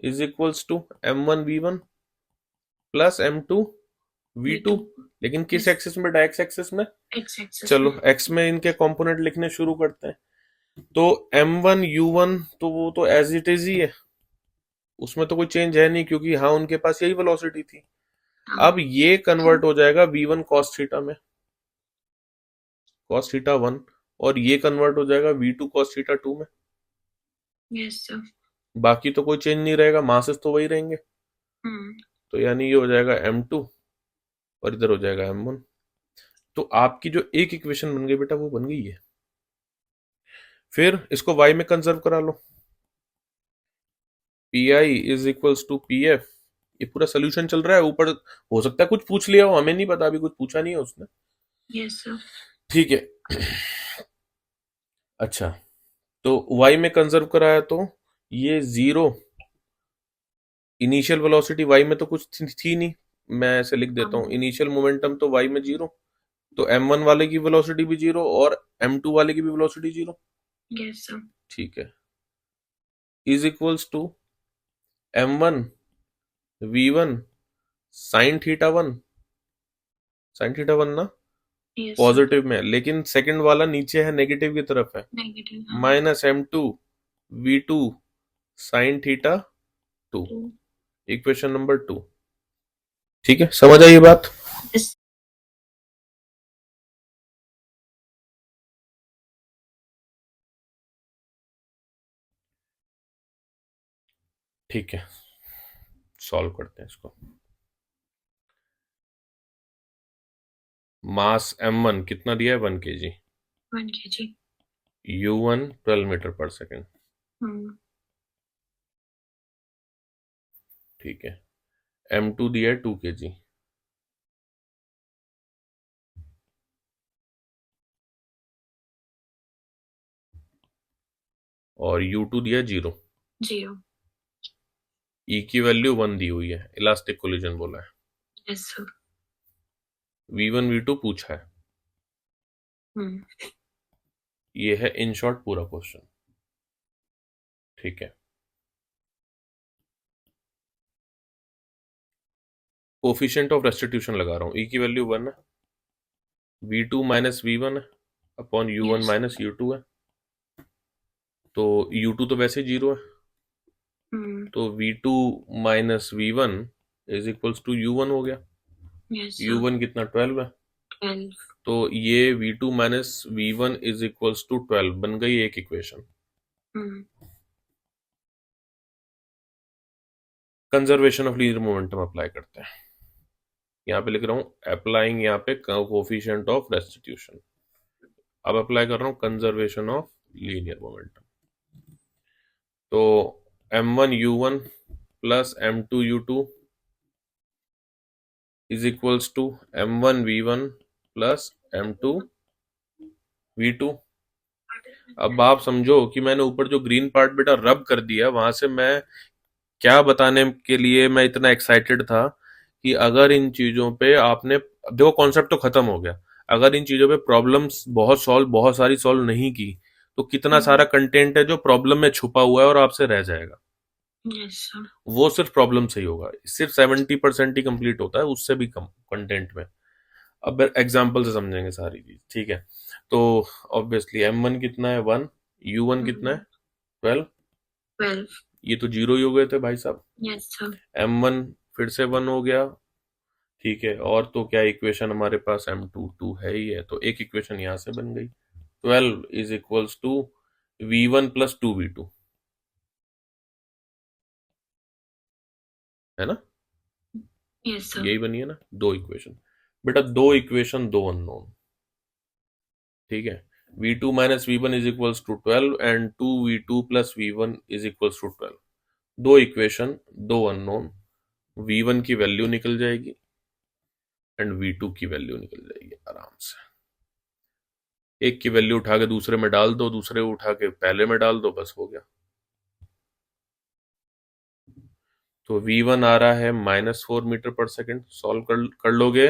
is equals to m1 v1 plus m2 v2, लेकिन किस Yes. एक्सिस में, डायरेक्ट एक्सिस में। X axis चलो में। x में इनके कंपोनेंट लिखने शुरू करते हैं, तो m1 u1 तो वो तो एज इट इज ही है, उसमें तो कोई चेंज है नहीं, क्योंकि हाँ उनके पास यही वेलोसिटी थी। हाँ, अब ये कन्वर्ट हो जाएगा v1 cos थीटा में, cos थीटा 1, और ये कन्वर्ट हो जाएगा v2 cos थीटा 2 में। yes sir। बाकी तो कोई चेंज नहीं रहेगा, मासेस तो वही रहेंगे, हम्म, तो यानी ये हो जाएगा m2 और इधर हो जाएगा m1। तो आपकी जो एक इक्वेशन बन गई बेटा वो बन गई है। फिर इसको y में कंजर्व करा लो, P I is equals to P F, ये पूरा सोल्यूशन चल रहा है ऊपर, हो सकता है कुछ पूछ लिया हो, हमें नहीं पता, अभी कुछ पूछा नहीं है उसने, yes sir। ठीक है। अच्छा, तो y में कंजर्व कराया तो ये 0, इनिशियल वेलोसिटी y में तो कुछ थी नहीं, मैं ऐसे लिख देता हूँ, हाँ, इनिशियल मोमेंटम तो y में 0, तो m1 वाले की वेलोसिटी भी 0 और m2 वाले की भी वेलोसिटी 0, yes sir। ठीक है, is equals to m1 v1 sine theta 1, sine theta 1 ना yes sir। पॉजिटिव में, लेकिन सेकंड वाला नीचे है, नेगेटिव की तरफ है, नेगेटिव, हाँ। Minus m2 v2 sine theta 2, तो इक्वेशन नंबर 2, ठीक है, समझ आई ये बात। yes। ठीक है, सॉल्व करते हैं इसको। मास m1 कितना दिया है, 1 kg, 1 kg। u1 12 metre per second, हम्म, ठीक है, m2 दिया है 2 kg, और u2 दिया है 0, 0। e की वैल्यू 1 दी हुई है, इलास्टिक कोलिजन बोला है, yes sir। v1 v2 पूछा है, हम्म, ये है इन शॉर्ट पूरा क्वेश्चन, ठीक है। कोफिशिएंट ऑफ रेस्टिट्यूशन लगा रहा हूँ, e की वैल्यू 1 है, v2 माइनस v1 है upon u1 yes। Minus u2 है, तो u2 तो वैसे 0 है, तो v2 minus v1 is equals to u1 हो गया, yes sir। u1 कितना 12 है, 12। तो ये v2 minus v1 is equals to 12 बन गई एक equation. Hmm, conservation of linear momentum apply करते हैं, यहाँ पे लिख रहा हूँ अप्लाइंग, यहाँ पे कोफिशिएंट ऑफ रेस्टिट्यूशन, अब अप्लाई कर रहा हूँ कंजर्वेशन ऑफ लीनियर मोमेंटम, तो m1 u1 plus m2 u2 is equals to m1 v1 plus m2 v2। अब आप समझो कि मैंने ऊपर जो ग्रीन पार्ट बेटा रब कर दिया, वहां से मैं क्या बताने के लिए मैं इतना एक्साइटेड था कि अगर इन चीजों पे आपने, देखो कॉन्सेप्ट तो खत्म हो गया, अगर इन चीजों पे प्रॉब्लम्स बहुत सारी सॉल्व नहीं की, तो कितना सारा कंटेंट है जो प्रॉब्लम में छुपा हुआ है और आपसे रह जाएगा, yes sir। वो सिर्फ प्रॉब्लम से ही होगा, सिर्फ 70% ही कंप्लीट होता है, उससे भी कम कंटेंट में। अब एग्जाम्पल से समझेंगे सारी चीज, ठीक है। तो ऑब्वियसली m1 कितना है 1, u1 कितना है 12, 12। ये तो 0 ही हो गए थे भाई साहब, yes sir। m1 फिर से 1 हो गया, ठीक है, और तो क्या इक्वेशन हमारे पास m2 2 है ही है, तो एक इक्वेशन यहां से बन गई, 12 is equals to v1 plus 2v2, है ना, yes sir। यही बनी है ना, दो इक्वेशन बेटा, दो इक्वेशन दो अननोन, ठीक है, v2 minus v1 is equals to 12 and 2v2 plus v1 is equals to 12, दो इक्वेशन दो अननोन, v1 की वैल्यू निकल जाएगी, एंड V2 की वैल्यू निकल जाएगी आराम से। एक की वैल्यू उठा के दूसरे में डाल दो, दूसरे उठा के पहले में डाल दो, बस हो गया। तो V1 आ रहा है -4 मीटर पर सेकेंड, सॉल्व कर लोगे।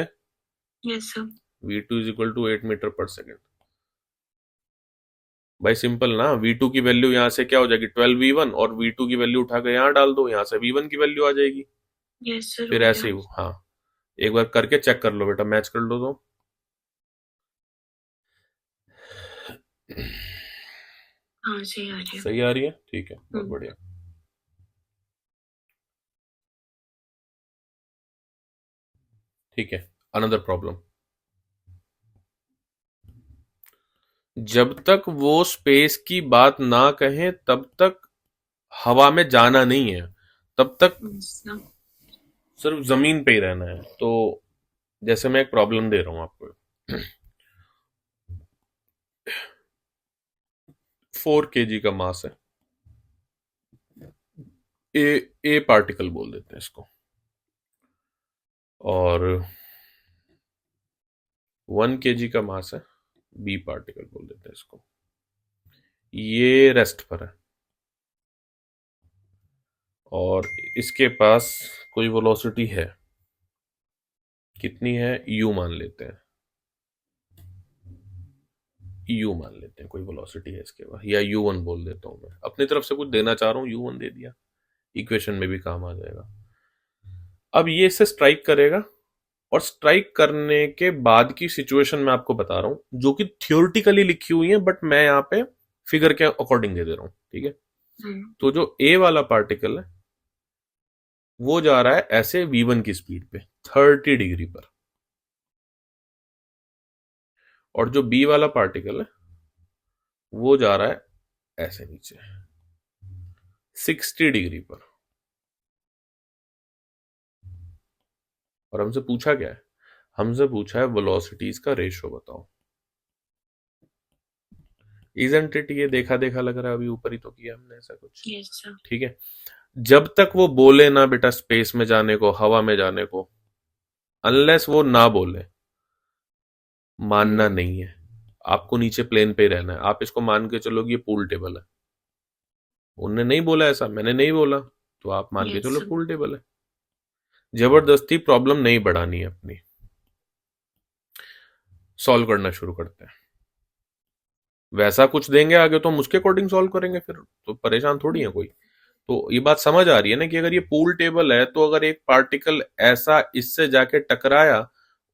Yes sir. V2 is equal to 8 metre per second. भाई सिंपल ना, V2 की वैल्यू यहाँ से क्या हो जाएगी 12V1, और V2 की वैल्यू उठा के यहाँ डाल दो, यहाँ से V1 की वैल्यू आ जाएगी। यस सर, फिर हो ऐसे गया। ही, हाँ एक बार करके चेक कर लो बेटा, मैच कर लो तो। हाँ, सही आ रही है। सही आ रही है, ठीक है, बहुत बढ़िया। ठीक है, अनदर प्रॉब्लम। जब तक वो स्पेस की बात ना कहें तब तक हवा में जाना नहीं है, तब तक यस सर। सिर्फ जमीन पे ही रहना है। तो जैसे मैं एक प्रॉब्लम दे रहा हूं आपको, 4 kg का मास है, ए पार्टिकल बोल देते हैं इसको, और 1 kg का मास है, बी पार्टिकल बोल देते हैं इसको। ये रेस्ट पर है और इसके पास कोई वेलोसिटी है, कितनी है, यू मान लेते हैं, यू मान लेते हैं कोई वेलोसिटी है इसके पास, या U1 बोल देता हूं मैं, अपनी तरफ से कुछ देना चाह रहा हूं, U1 दे दिया, इक्वेशन में भी काम आ जाएगा। अब ये इसे स्ट्राइक करेगा, और स्ट्राइक करने के बाद की सिचुएशन मैं आपको बता रहा हूं, जो कि थियोरिटिकली लिखी हुई है, बट मैं यहाँ पे फिगर के अकॉर्डिंग दे रहा हूं, ठीक है। तो जो ए वाला पार्टिकल है वो जा रहा है ऐसे V1 की स्पीड पे 30 डिग्री पर, और जो बी वाला पार्टिकल है वो जा रहा है ऐसे नीचे 60 डिग्री पर। और हमसे पूछा क्या है, हमसे पूछा है वेलोसिटीज का रेशियो बताओ। इजंट इट, ये देखा देखा लग रहा है, अभी ऊपर ही तो किया हमने ऐसा कुछ। Yes sir. ठीक है, जब तक वो बोले ना बेटा स्पेस में जाने को, हवा में जाने को, अनलेस वो ना बोले, मानना नहीं है। आपको नीचे प्लेन पे ही रहना है। आप इसको मान के चलो कि ये पूल टेबल है, उनने नहीं बोला ऐसा, मैंने नहीं बोला, तो आप मान के यस चलो सर। पूल टेबल है। जबरदस्ती प्रॉब्लम नहीं बढ़ानी है अपनी, सॉल्व करना शुरू करते हैं। वैसा कुछ देंगे आगे तो हम उसके अकॉर्डिंग सॉल्व करेंगे, फिर तो परेशान थोड़ी है कोई। तो ये बात समझ आ रही है ना कि अगर ये पूल टेबल है, तो अगर एक पार्टिकल ऐसा इससे जाके टकराया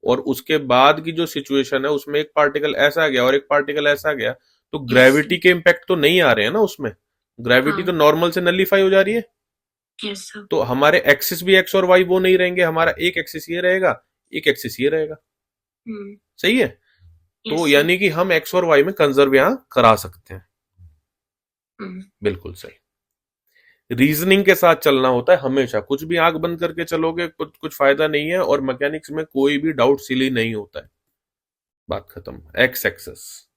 और उसके बाद की जो सिचुएशन है उसमें एक पार्टिकल ऐसा गया और एक पार्टिकल ऐसा गया, तो ग्रेविटी के इम्पैक्ट तो नहीं आ रहे हैं ना उसमें, ग्रेविटी तो नॉर्मल से नलीफाई हो जा रही है। Yes sir. तो हमारे एक्सिस भी एक्स और वाई वो नहीं रहेंगे, हमारा एक एक्सिस ये रहेगा, एक एक्सिस ये रहेगा। सही है, तो यानी कि हम एक्स और वाई में कंजर्व यहां करा सकते हैं। बिल्कुल सही। रीजनिंग के साथ चलना होता है हमेशा, कुछ भी आंख बंद करके चलोगे कुछ फायदा नहीं है, और मैकेनिक्स में कोई भी डाउट सिली नहीं होता है। बात खत्म। एक्स एक्सेस,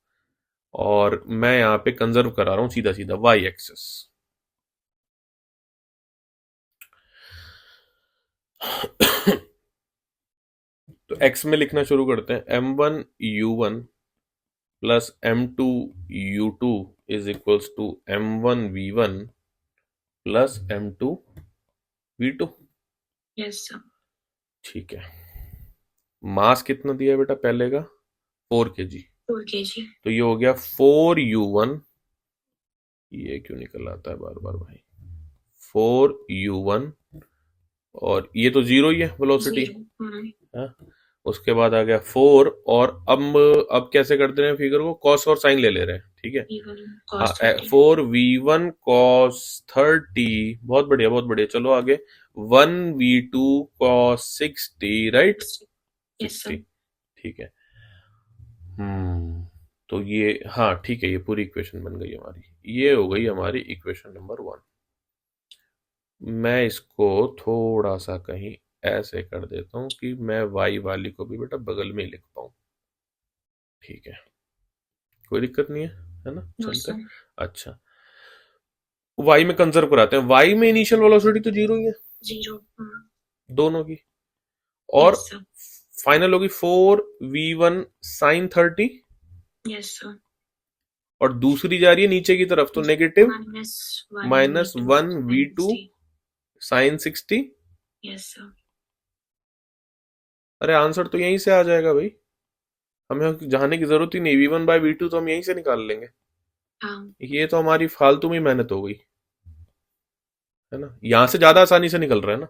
और मैं यहां पे कंजर्व करा रहा हूं सीधा सीधा वाई एक्सेस। तो एक्स में लिखना शुरू करते हैं, m1u1 plus m2u2 is equals to m1v1 plus m2v2। Yes sir. ठीक है, मास कितना दिया है बेटा पहले का, 4 kg, 4 kg। तो ये हो गया 4u1, ये क्यों निकल आता है बार बार भाई, 4u1, और ये तो जीरो ही है वेलोसिटी, उसके बाद आ गया 4, और अब कैसे करते हैं फिगर को, कॉस और साइन ले ले रहे हैं, ठीक है। हाँ, 4v1 cos 30, बहुत बढ़िया बहुत बढ़िया। चलो आगे, 1v2 cos 60, राइट, 60, ठीक है। तो ये, हाँ ठीक है, ये पूरी इक्वेशन बन गई हमारी, ये हो गई हमारी इक्वेशन नंबर 1। मैं इसको थोड़ा सा कहीं ऐसे कर देता हूं कि मैं y वाली को भी बेटा बगल में ही लिख पाऊं, ठीक है, कोई दिक्कत नहीं है ना, चलते हैं। अच्छा, y में कंजर्व कराते हैं, y में इनिशियल वेलोसिटी तो जीरो ही है, जीरो। दोनों की, और फाइनल होगी 4v1 sin 30 यस सर। और दूसरी जा रही है नीचे की तरफ तो negative minus one V two -1v2 sin 60। Yes sir. अरे आंसर तो यहीं से आ जाएगा भाई, हमें जाने की जरूरत ही नहीं, v1/v2 तो हम यहीं से निकाल लेंगे। हाँ ये तो हमारी फालतू में मेहनत हो गई, है ना, यहां से ज्यादा आसानी से निकल रहा है ना।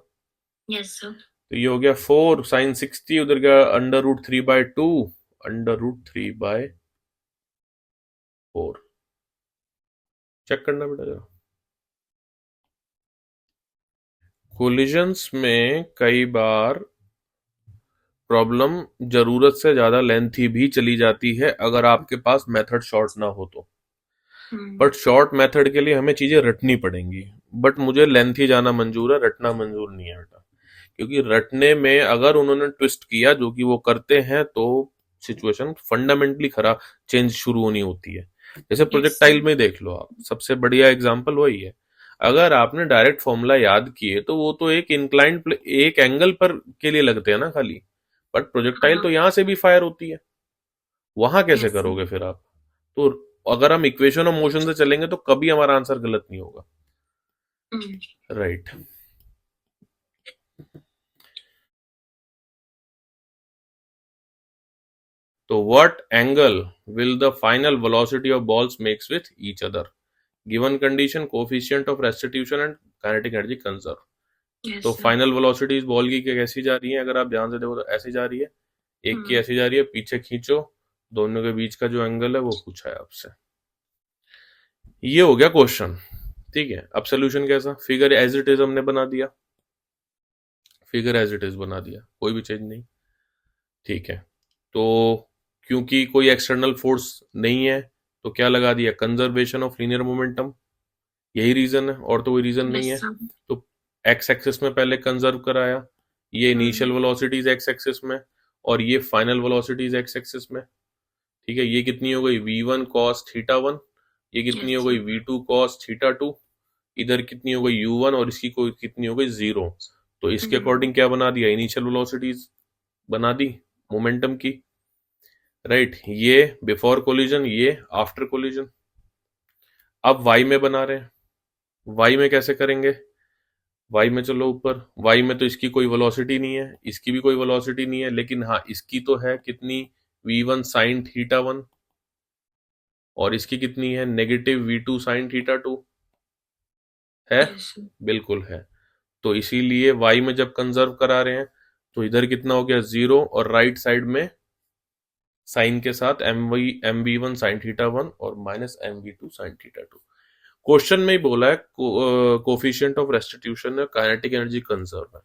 Yes sir. तो ये हो गया 4 sin 60, उधर गया √3/2, √3/4। चेक करना बेटा जरा। कोलिजन्स में कई बार प्रॉब्लम जरूरत से ज्यादा लेंथी भी चली जाती है अगर आपके पास मेथड शॉर्ट ना हो तो। बट शॉर्ट मेथड के लिए हमें चीजें रटनी पड़ेंगी, बट मुझे लेंथी जाना मंजूर है, रटना मंजूर नहीं है बेटा। क्योंकि रटने में अगर उन्होंने ट्विस्ट किया जो कि वो करते हैं तो सिचुएशन फंडामेंटली खराब, चेंज शुरू होनी होती है। जैसे यस प्रोजेक्टाइल में देख लो आप, सबसे बढ़िया एग्जांपल वही है। अगर आपने डायरेक्ट फॉर्मूला याद किए तो वो तो एक इंक्लाइंड एक एंगल पर के लिए लगते हैं ना खाली, बट प्रोजेक्टाइल तो हाँ यहां से भी फायर होती है, वहां कैसे यस सर। करोगे फिर आप। तो अगर हम इक्वेशन ऑफ मोशन से चलेंगे तो कभी हमारा आंसर गलत नहीं होगा, राइट। तो what angle will the final velocity of balls makes with each other, given condition, coefficient of restitution and kinetic energy conserve. तो yes sir. Final velocities ball की कैसी जा रही है, अगर आप ध्यान से देखो तो ऐसी जा रही है, एक की ऐसी जा रही है, पीछे खींचो, दोनों के बीच का जो एंगल है वो पूछा है आपसे। ये हो गया क्वेश्चन, ठीक है। अब सोल्यूशन कैसा, फिगर एज इट इज हमने बना दिया, फिगर एज इट इज बना दिया, कोई भी चेंज नहीं, ठीक है। तो क्योंकि कोई एक्सटर्नल फोर्स नहीं है तो क्या लगा दिया, कंजर्वेशन ऑफ लीनियर मोमेंटम, यही रीजन है और तो कोई रीजन नहीं यस है। सर। तो एक्स एक्सिस में पहले कंजर्व कराया, ये इनिशियल वेलोसिटीज एक्स एक्सिस में और ये फाइनल वेलोसिटीज एक्स एक्सिस में, ठीक है। ये कितनी हो गई v1 cos θ1, ये कितनी यस हो गई सर। v2 cos θ2, इधर कितनी हो गई u1 और इसकी कोई कितनी हो गई 0। तो इसके अकॉर्डिंग क्या बना दिया, इनिशियल वेलोसिटीज बना दी मोमेंटम की, राइट। ये बिफोर कोलिजन, ये आफ्टर कोलिजन। अब वाई में बना रहे हैं, वाई में कैसे करेंगे, वाई में चलो ऊपर, वाई में तो इसकी कोई वेलोसिटी नहीं है, इसकी भी कोई वेलोसिटी नहीं है, लेकिन हाँ इसकी तो है कितनी, v1 sin θ1 और इसकी कितनी है -v2 sin θ2, है, यस सर। बिल्कुल है। तो इसीलिए वाई में जब कंजर्व करा रहे हैं तो इधर कितना हो गया 0 और राइट साइड में साइन के साथ mv1 sin θ1 और -mv2 sin θ2। क्वेश्चन में ही बोला है कोफिशिएंट ऑफ रेस्टिट्यूशन है, काइनेटिक एनर्जी कंजर्व है।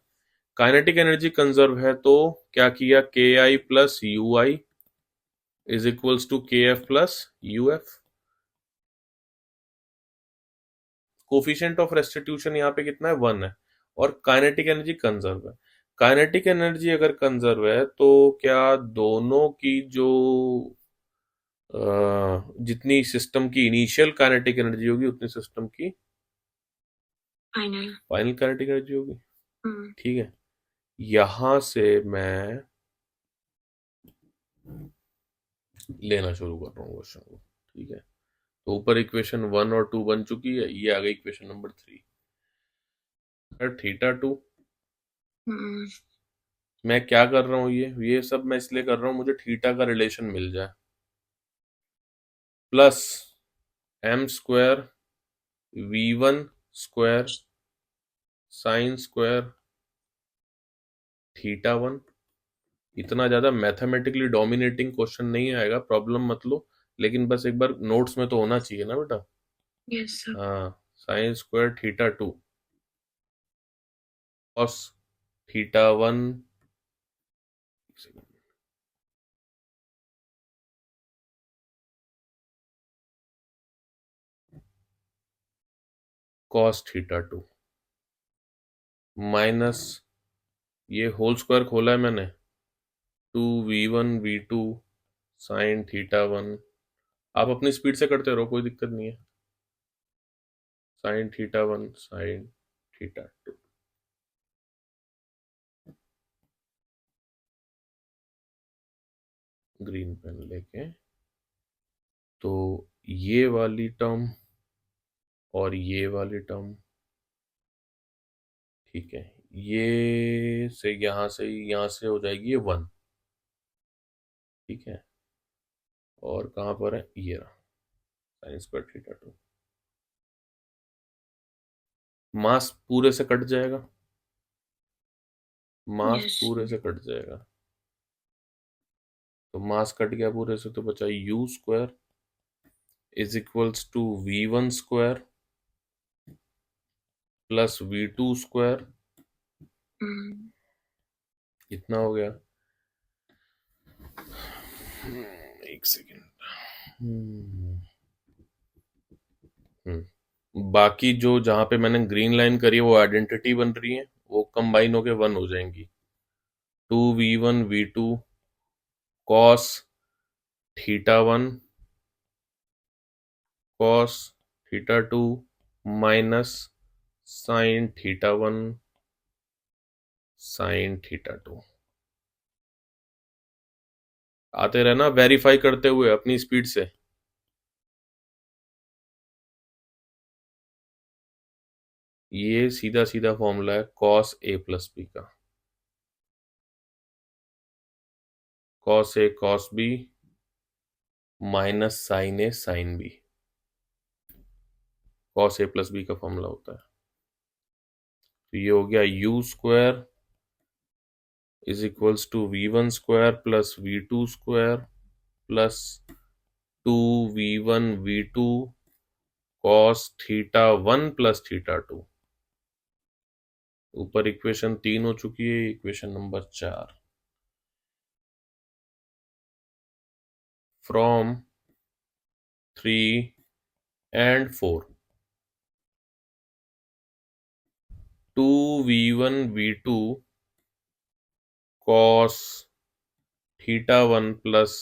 काइनेटिक एनर्जी कंजर्व है तो क्या किया, K I plus U I is equals to K F plus U F. Coefficient of restitution यहाँ पे कितना है 1 है और काइनेटिक एनर्जी कंजर्व है। काइनेटिक एनर्जी अगर कंजर्व है तो क्या दोनों की जो जितनी सिस्टम की इनिशियल काइनेटिक एनर्जी होगी उतनी सिस्टम की फाइनल। फाइनल काइनेटिक एनर्जी होगी, ठीक है। यहां से मैं लेना शुरू कर रहा हूँ क्वेश्चन को, ठीक है। तो ऊपर इक्वेशन 1 और 2 बन चुकी है, ये आ गई इक्वेशन नंबर 3। θ2, मैं क्या कर रहा हूँ, ये सब मैं इसलिए कर रहा हूँ मुझे थीटा का रिलेशन मिल जाए, plus m² v1 square sine square θ1। इतना ज्यादा मैथमेटिकली डोमिनेटिंग क्वेश्चन नहीं आएगा, प्रॉब्लम मत लो, लेकिन बस एक बार नोट्स में तो होना चाहिए ना बेटा। Yes sir. हाँ, sine square θ2 cos θ1 cos θ2 minus, ये होल स्क्वायर खोला है मैंने, 2v1 v2 साइन θ1, आप अपनी स्पीड से करते रहो, कोई दिक्कत नहीं है, साइन θ1 साइन θ2। ग्रीन पेन लेके, तो ये वाली टर्म और ये वाली टर्म, ठीक है, ये से यहाँ से हो जाएगी ये 1, ठीक है, और कहाँ पर है ये रहा, साइन स्क्वायर थीटा 2, मास पूरे से कट जाएगा, मास Yes. पूरे से कट जाएगा, तो मास कट गया पूरे से, तो बचा U square is equals to V1 square plus V2 square, Mm. इतना हो गया। एक सेकेंड। बाकी जो जहां पे मैंने ग्रीन लाइन करी है वो आइडेंटिटी बन रही है, वो कंबाइन होके 1 हो जाएंगी। 2V1 V2 cos theta 1 cos theta 2 minus sign theta 1 sine theta 2। आते रहना वेरीफाई करते हुए अपनी स्पीड से। ये सीधा सीधा फॉर्मूला है कॉस ए प्लस बी का, cos A cos B minus sine A sine B, cos A plus B का फॉर्मूला होता है। तो ये हो गया U square is equals to V1 square plus V2 square plus 2V1 V2 cos theta 1 plus theta 2। ऊपर equation 3 हो चुकी है, equation number 4। From 3 and 4 2V1 V2 cos theta 1 plus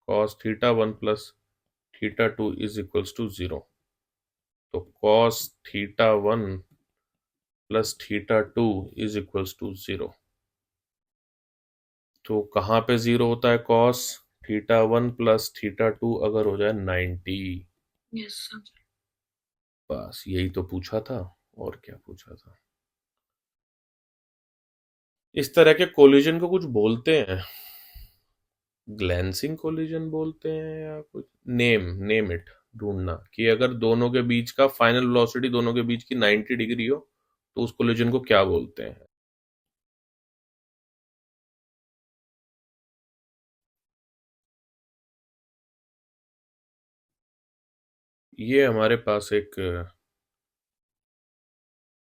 cos theta 1 plus theta 2 is equals to 0। तो cos theta 1 plus theta 2 is equals to 0। तो कहाँ पे 0 होता है cos थीटा 1 प्लस थीटा 2 अगर हो जाए 90। Yes, sir. बस यही तो पूछा था, और क्या पूछा था। इस तरह के कोलिजन को कुछ बोलते हैं, ग्लैंसिंग कोलिजन बोलते हैं या कुछ, नेम इट, ढूंढना कि अगर दोनों के बीच का फाइनल वेलोसिटी दोनों के बीच की 90 डिग्री हो तो उस कोलिजन को क्या बोलते हैं। ये हमारे पास एक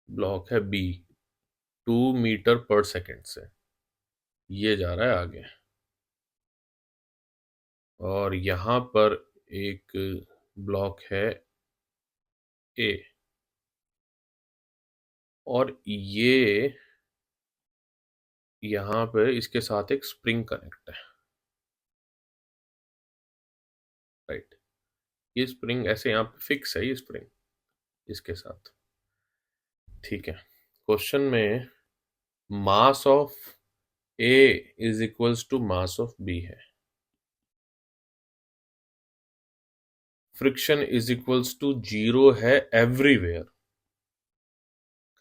ब्लॉक है बी 2 मीटर पर सेकेंड से, ये जा रहा है आगे, और यहां पर एक ब्लॉक है ए, और ये यहां पे इसके साथ एक स्प्रिंग कनेक्ट है, राइट। ये स्प्रिंग ऐसे यहाँ पे फिक्स है, ये स्प्रिंग इसके साथ, ठीक है। क्वेश्चन में mass of A is equals to mass of B है, फ्रिक्शन इज इक्वल्स टू 0 है एवरीवेयर,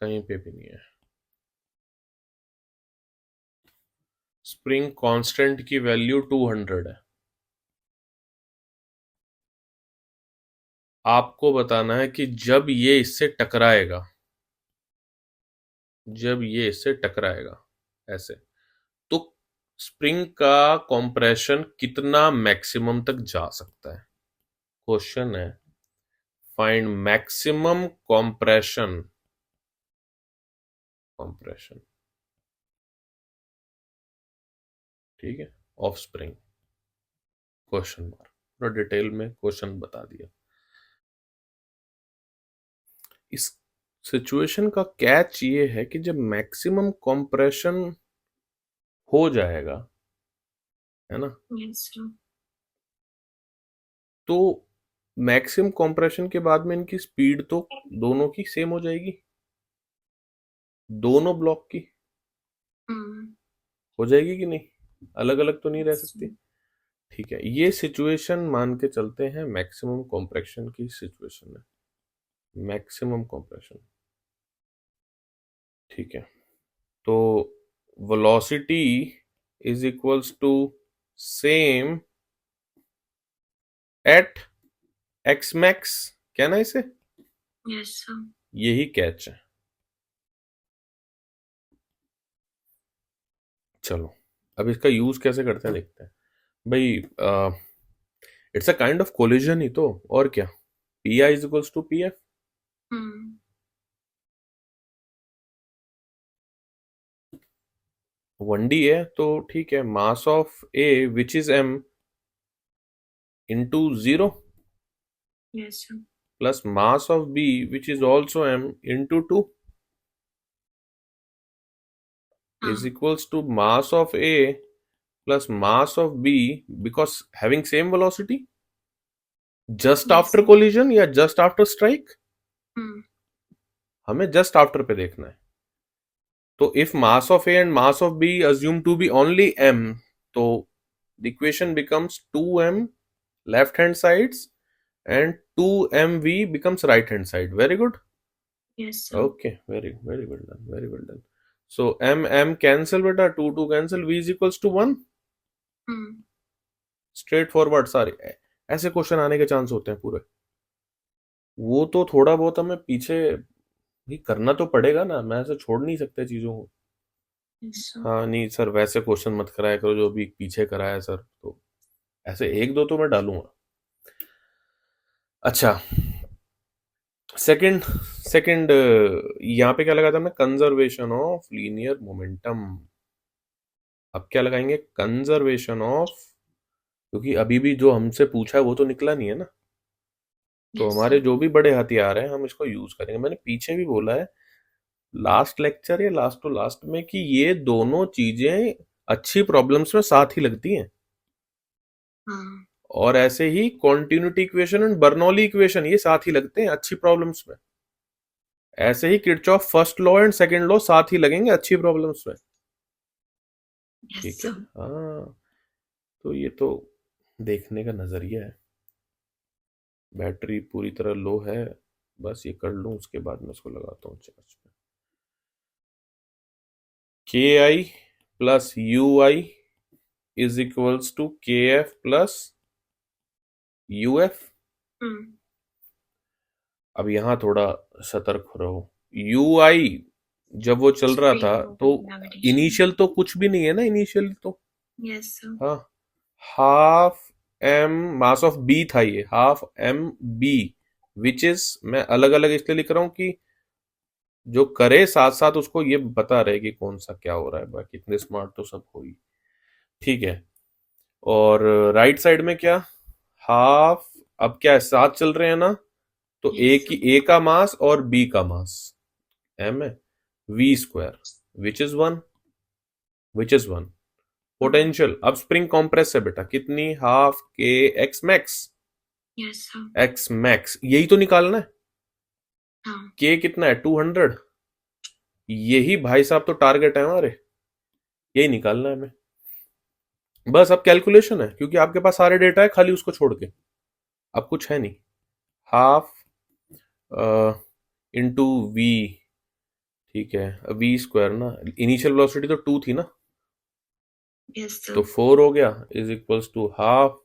कहीं पे भी नहीं है। स्प्रिंग कांस्टेंट की वैल्यू 200 है। आपको बताना है कि जब ये इससे टकराएगा, जब ये इससे टकराएगा ऐसे, तो स्प्रिंग का कंप्रेशन कितना मैक्सिमम तक जा सकता है। क्वेश्चन है फाइंड मैक्सिमम कंप्रेशन, कंप्रेशन, ठीक है, ऑफ स्प्रिंग, क्वेश्चन मार्क। पूरा डिटेल में क्वेश्चन बता दिया। इस सिचुएशन का कैच ये है कि जब मैक्सिमम कंप्रेशन हो जाएगा, है ना, Yes, sir. तो मैक्सिमम कंप्रेशन के बाद में इनकी स्पीड तो दोनों की सेम हो जाएगी, दोनों ब्लॉक की। हो जाएगी कि नहीं? अलग अलग तो नहीं रह Yes, सकती। ठीक है, ये सिचुएशन मान के चलते हैं मैक्सिमम कॉम्प्रेक्शन की सिचुएशन है, मैक्सिमम कॉम्प्रेशन। ठीक है, तो velocity is equals to same at X max, क्या ना इसे, yes, sir. यही कैच है। चलो, अब इसका यूज कैसे करते हैं देखते हैं भाई। It's a kind of collision ही तो, और क्या। P I is equals to P F. Hmm. 1D है तो ठीक है, mass of A which is M into 0 Yes, sir. Plus mass of B which is also M into 2 is equals to mass of A plus mass of B, because having same velocity, just Yes, after sir. collision या just after strike, Hmm. हमें just after पे देखना है। तो if mass of A and mass of B assume to be only m, तो the equation becomes 2m left hand sides and 2mv becomes right hand side. Very good. Yes, sir. Okay, very well done, very well done. So m cancel beta, 2 cancel, v is equals to 1. Hmm. Straight forward सारे ऐसे question आने के chance होते हैं पूरे। वो तो थोड़ा बहुत हमें पीछे भी करना तो पड़ेगा ना, मैं ऐसे छोड़ नहीं सकते चीजों को। Yes, sir. हाँ नहीं सर, वैसे क्वेश्चन मत कराया करो जो भी पीछे कराया सर, तो ऐसे एक दो तो मैं डालूंगा। अच्छा, सेकंड सेकंड यहाँ पे क्या लगा था हमने, कंजर्वेशन ऑफ लीनियर मोमेंटम। अब क्या लगाएंगे, कंजर्वेशन ऑफ, क्योंकि अभी भी जो हमसे पूछा है वो तो निकला नहीं है ना। तो Yes, हमारे sir. जो भी बड़े हथियार हैं हम इसको यूज करेंगे। मैंने पीछे भी बोला है लास्ट लेक्चर या लास्ट टू लास्ट में कि ये दोनों चीजें अच्छी प्रॉब्लम्स में साथ ही लगती हैं। Hmm. और ऐसे ही continuity equation and Bernoulli equation ये साथ ही लगते हैं अच्छी प्रॉब्लम्स में। ऐसे ही Kirchhoff first law and second law साथ ही लगेंगे अच्छी प्रॉब्लम्स में। Yes, ठीक है, sir. हाँ, तो ये तो देखने का नजरिया है। बैटरी पूरी तरह लो है, बस ये कर लूं उसके बाद मैं इसको लगाता हूँ चार्ज पे। K I plus U I is equals to K F plus U F. Hmm. अब यहाँ थोड़ा सतर्क रहो। यू आई जब वो चल रहा Spring था तो moment gravitation. इनिशियल तो कुछ भी नहीं है ना, इनिशियल तो। Yes, sir. हाँ, half M mass of B था, ये half M B which is, मैं अलग अलग इसलिए लिख रहा हूं कि जो करे साथ साथ उसको ये बता रहे कि कौन सा क्या हो रहा है, बाकी इतने स्मार्ट तो सब हो ही। ठीक है, और राइट साइड में क्या, हाफ, अब क्या है साथ चल रहे हैं ना, तो ए Yes, sir. की ए का मास और बी का मास एम है, V square which is one, which is one. Hmm. Potential अब स्प्रिंग कॉम्प्रेस है बेटा, कितनी, हाफ के X max, Yes, sir. X max यही तो निकालना है। हाँ. के कितना है 200, यही भाई साहब तो टारगेट है हमारे, यही निकालना है हमें। बस अब कैलकुलेशन है, क्योंकि आपके पास सारे डेटा है खाली उसको छोड़ के, अब कुछ है नहीं। हाफ इंटू वी, ठीक है, वी स्क्वायर ना, इनिशियल वेलोसिटी तो 2 थी ना, Yes, तो sir. 4 हो गया is equals to half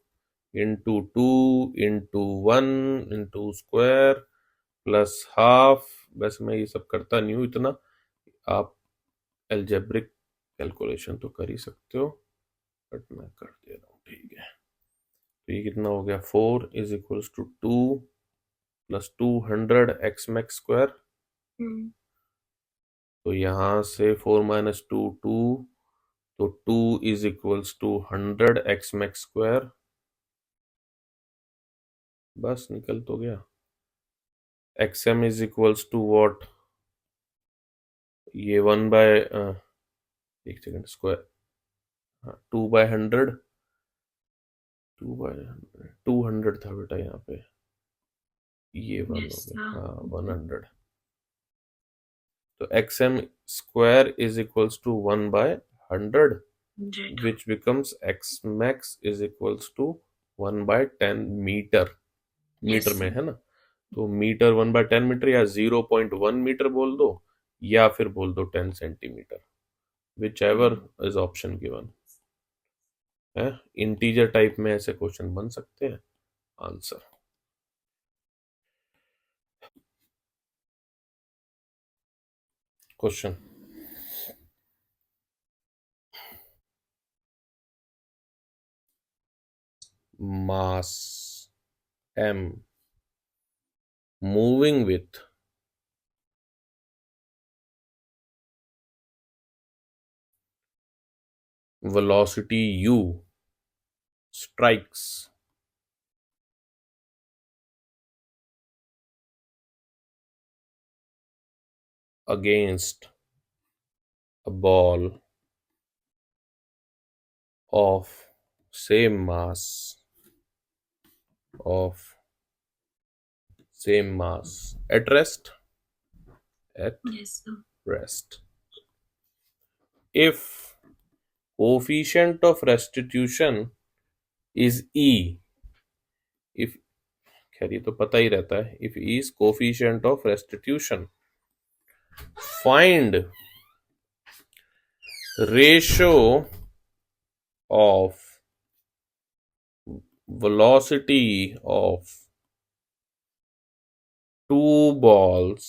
into 2 into 1 into square plus half. वैसे मैं ये सब करता नहीं हूँ इतना, आप एल्जेब्रिक कैलकुलेशन तो कर ही सकते हो, बट मैं कर दे रहा हूँ। ठीक है, तो ये कितना हो गया, 4 is equals to 2 plus 200 X max square. Hmm. तो यहाँ से 4 माइनस 2 2, तो 2 is equals to 100 X max square. बस निकल तो गया। X M is equals to what, ये 1 बाय, एक सेकेंड, स्क्वायर, हाँ 2/100, 2/100, 200 था बेटा यहाँ पे, ये 1 हो Yes, गया, sir. हाँ 100। तो xm square is equals to 1 by 100, 100. which becomes x max is equals to 1 by 10 metre. Metre Yes, में sir. है ना, तो मीटर 1 by 10 मीटर या 0.1 मीटर बोल दो, या फिर बोल दो 10 centimetre, which ever is option given है. इंटीजर टाइप में ऐसे क्वेश्चन बन सकते हैं. Answer question mass m moving with velocity u strikes against a ball of same mass of same mass at rest. Yes, sir. Rest. If coefficient of restitution is E, if खैर ये तो पता ही रहता है, if E is coefficient of restitution, find ratio of velocity of two balls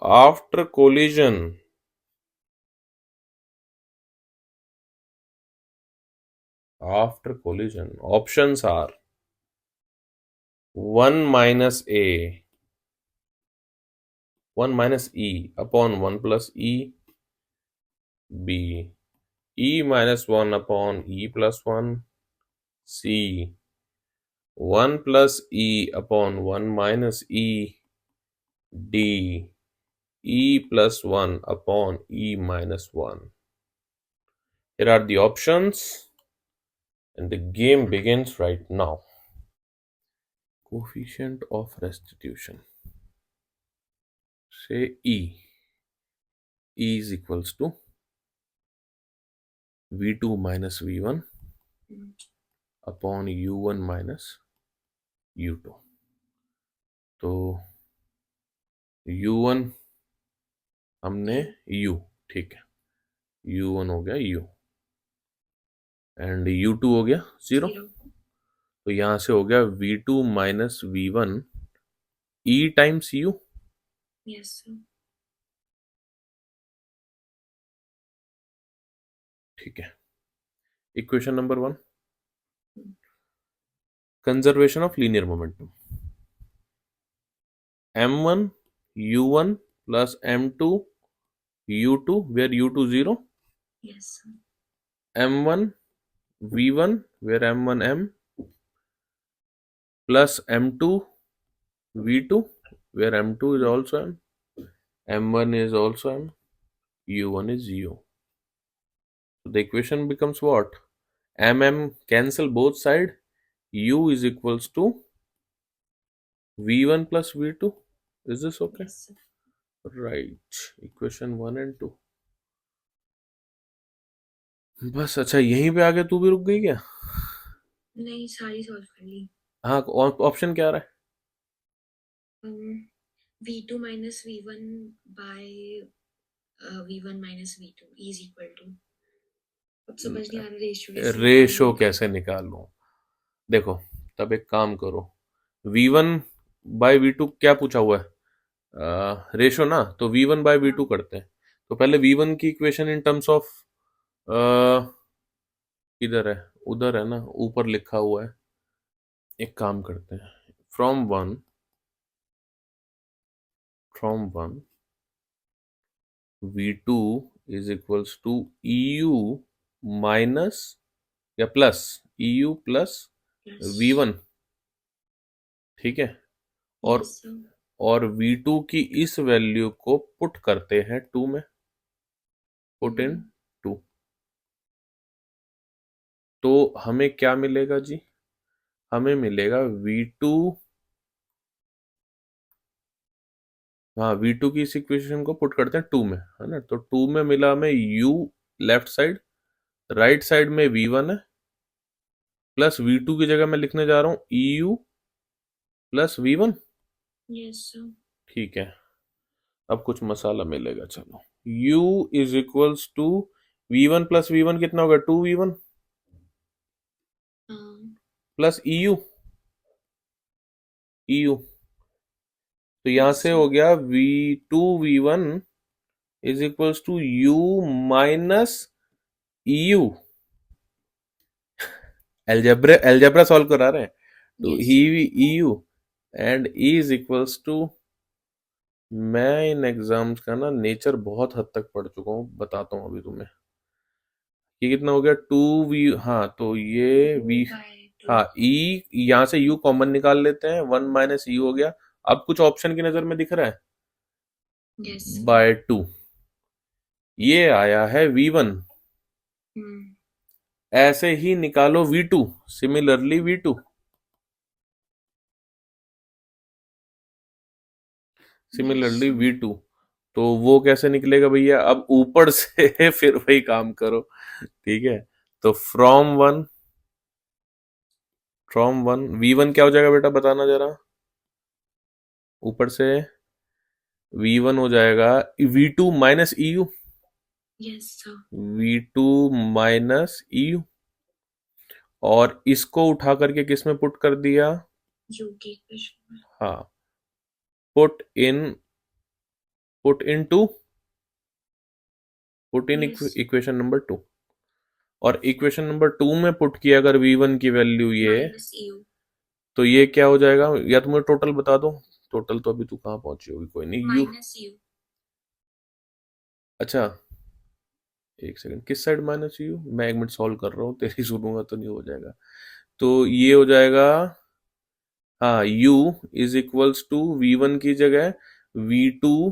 after collision options are 1 minus a 1 minus e upon 1 plus e, b e minus 1 upon e plus 1, c 1 plus e upon 1 minus e, d e plus 1 upon e minus 1. Here are the options, and the game begins right now. Coefficient of restitution, say e is equals to v2 minus v1 upon u1 minus u2. तो u1 हमने u, ठीक है, u1 हो गया u and u2 हो गया 0. 0. तो यहां से हो गया v2 minus v1 e times u. Yes, sir. ठीक है. Equation number 1, conservation of linear momentum. m1 u1 plus m2 u2 where u2 0, Yes, sir. m1 v1 where m1 m plus m2 v2 where m2 is also m, m1 is also m, u1 is u. So the equation becomes what? mm cancel both side, u is equals to v1 plus v2. Is this okay? Yes, sir. Right. Equation 1 and 2. बस. अच्छा, यहीं पे आके तू भी रुक गई क्या? नहीं, सारी सॉल्व कर ली. हाँ, ऑप्शन क्या आ रहा है? v2 minus v1 by v1 minus v2 is equal to. अब समझ नहीं आ रहा रेशो कैसे निकाल लूं? देखो, तब एक काम करो, v1 बाई v2 क्या पूछा हुआ है? रेशो ना, तो v1 बाई v2 करते हैं. तो पहले v1 की इक्वेशन इन टर्म्स ऑफ किधर है? उधर है ना, ऊपर लिखा हुआ है. एक काम करते हैं, from one v2 is equals to eu minus या प्लस eu प्लस v1. ठीक है. और Yes, sir. और v2 की इस वैल्यू को पुट करते हैं 2 में, पुट इन 2. तो हमें क्या मिलेगा जी? हमें मिलेगा v2 हाँ V2 की इस इक्वेशन को पुट करते हैं 2 में, है ना। तो 2 में मिला हमें U left side, right side में V1 है, प्लस V2 की जगह मैं लिखने जा रहा हूँ EU plus V1। Yes, sir. ठीक है, अब कुछ मसाला मिलेगा। चलो, U is equals to V1 plus V1 कितना होगा, 2V1 Um, प्लस EU। तो यहां yes, से sir. हो गया V2V1 is equals to U minus EU। Algebra solve करा रहे हैं। तो Yes, ही sir. EU and E is equals to, मैं इन एग्जाम्स का ना नेचर बहुत हद तक पढ़ चुका हूँ, बताता हूँ अभी तुम्हें। ये कितना हो गया, 2V। हाँ तो ये 2 V, by 2. हाँ E, यहाँ से U कॉमन निकाल लेते हैं, 1 - U हो गया। अब कुछ ऑप्शन की नजर में दिख रहा है, Yes, sir. बाय 2, ये आया है V1। Hmm. ऐसे ही निकालो V2, similarly V2, Yes, similarly sir. V2। तो वो कैसे निकलेगा भैया, अब ऊपर से फिर वही काम करो, ठीक है। तो फ्रॉम वन V1 क्या हो जाएगा बेटा, बताना जरा। ऊपर से V1 हो जाएगा V2 minus EU, Yes, sir. V2 minus EU। और इसको उठा करके किस में पुट कर दिया, UK equation. हाँ, put in, put in two, put in Yes. Equation number 2। और इक्वेशन नंबर 2 में पुट किया अगर V1 की वैल्यू ये, Minus EU. तो ये क्या हो जाएगा, या तुम्हें टोटल बता दो। टोटल तो अभी तू कहाँ पहुंची होगी, कोई नहीं, U। Minus EU. अच्छा, एक सेकंड, किस साइड माइनस U, मैं 1 मिनट सॉल्व कर रहा हूँ, तेरी सुनूंगा तो नहीं हो जाएगा। तो ये हो जाएगा, हाँ, U is equals to V1 की जगह V2,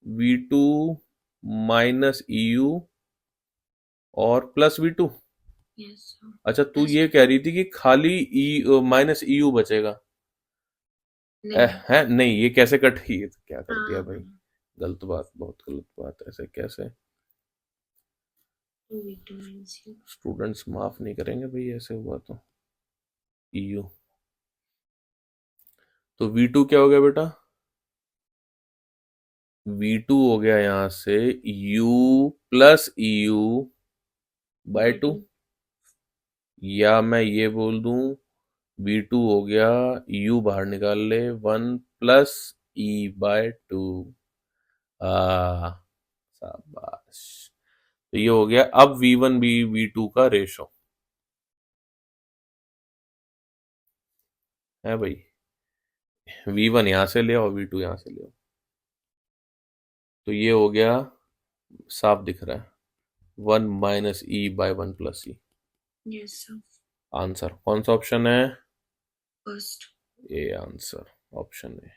V2 माइनस EU और प्लस V2। Yes, sir. अच्छा, तू Plus ये कह V2. रही थी कि खाली E माइनस EU बचेगा। नहीं. है नहीं, ये कैसे कट, ये तो क्या कर दिया हाँ. भाई, गलत बात, बहुत गलत बात, ऐसे कैसे। 2V2 minus U. स्टूडेंट्स माफ नहीं करेंगे भाई, ऐसे हुआ तो। EU, तो V2 क्या हो गया बेटा, V2 हो गया यहां से U plus EU by By 2। 2. या मैं ये बोल दूं, V2 हो गया, U बाहर निकाल ले, 1 + E/2। आ, शाबाश। तो ये हो गया अब V1 भी V2 का रेशो है भाई। V1 यहां से ले आओ, V2 यहां से ले आओ, तो ये हो गया, साफ दिख रहा है, 1 - E/1 + E। Yes, sir. Answer कौन सा ऑप्शन है, First. A answer, option A.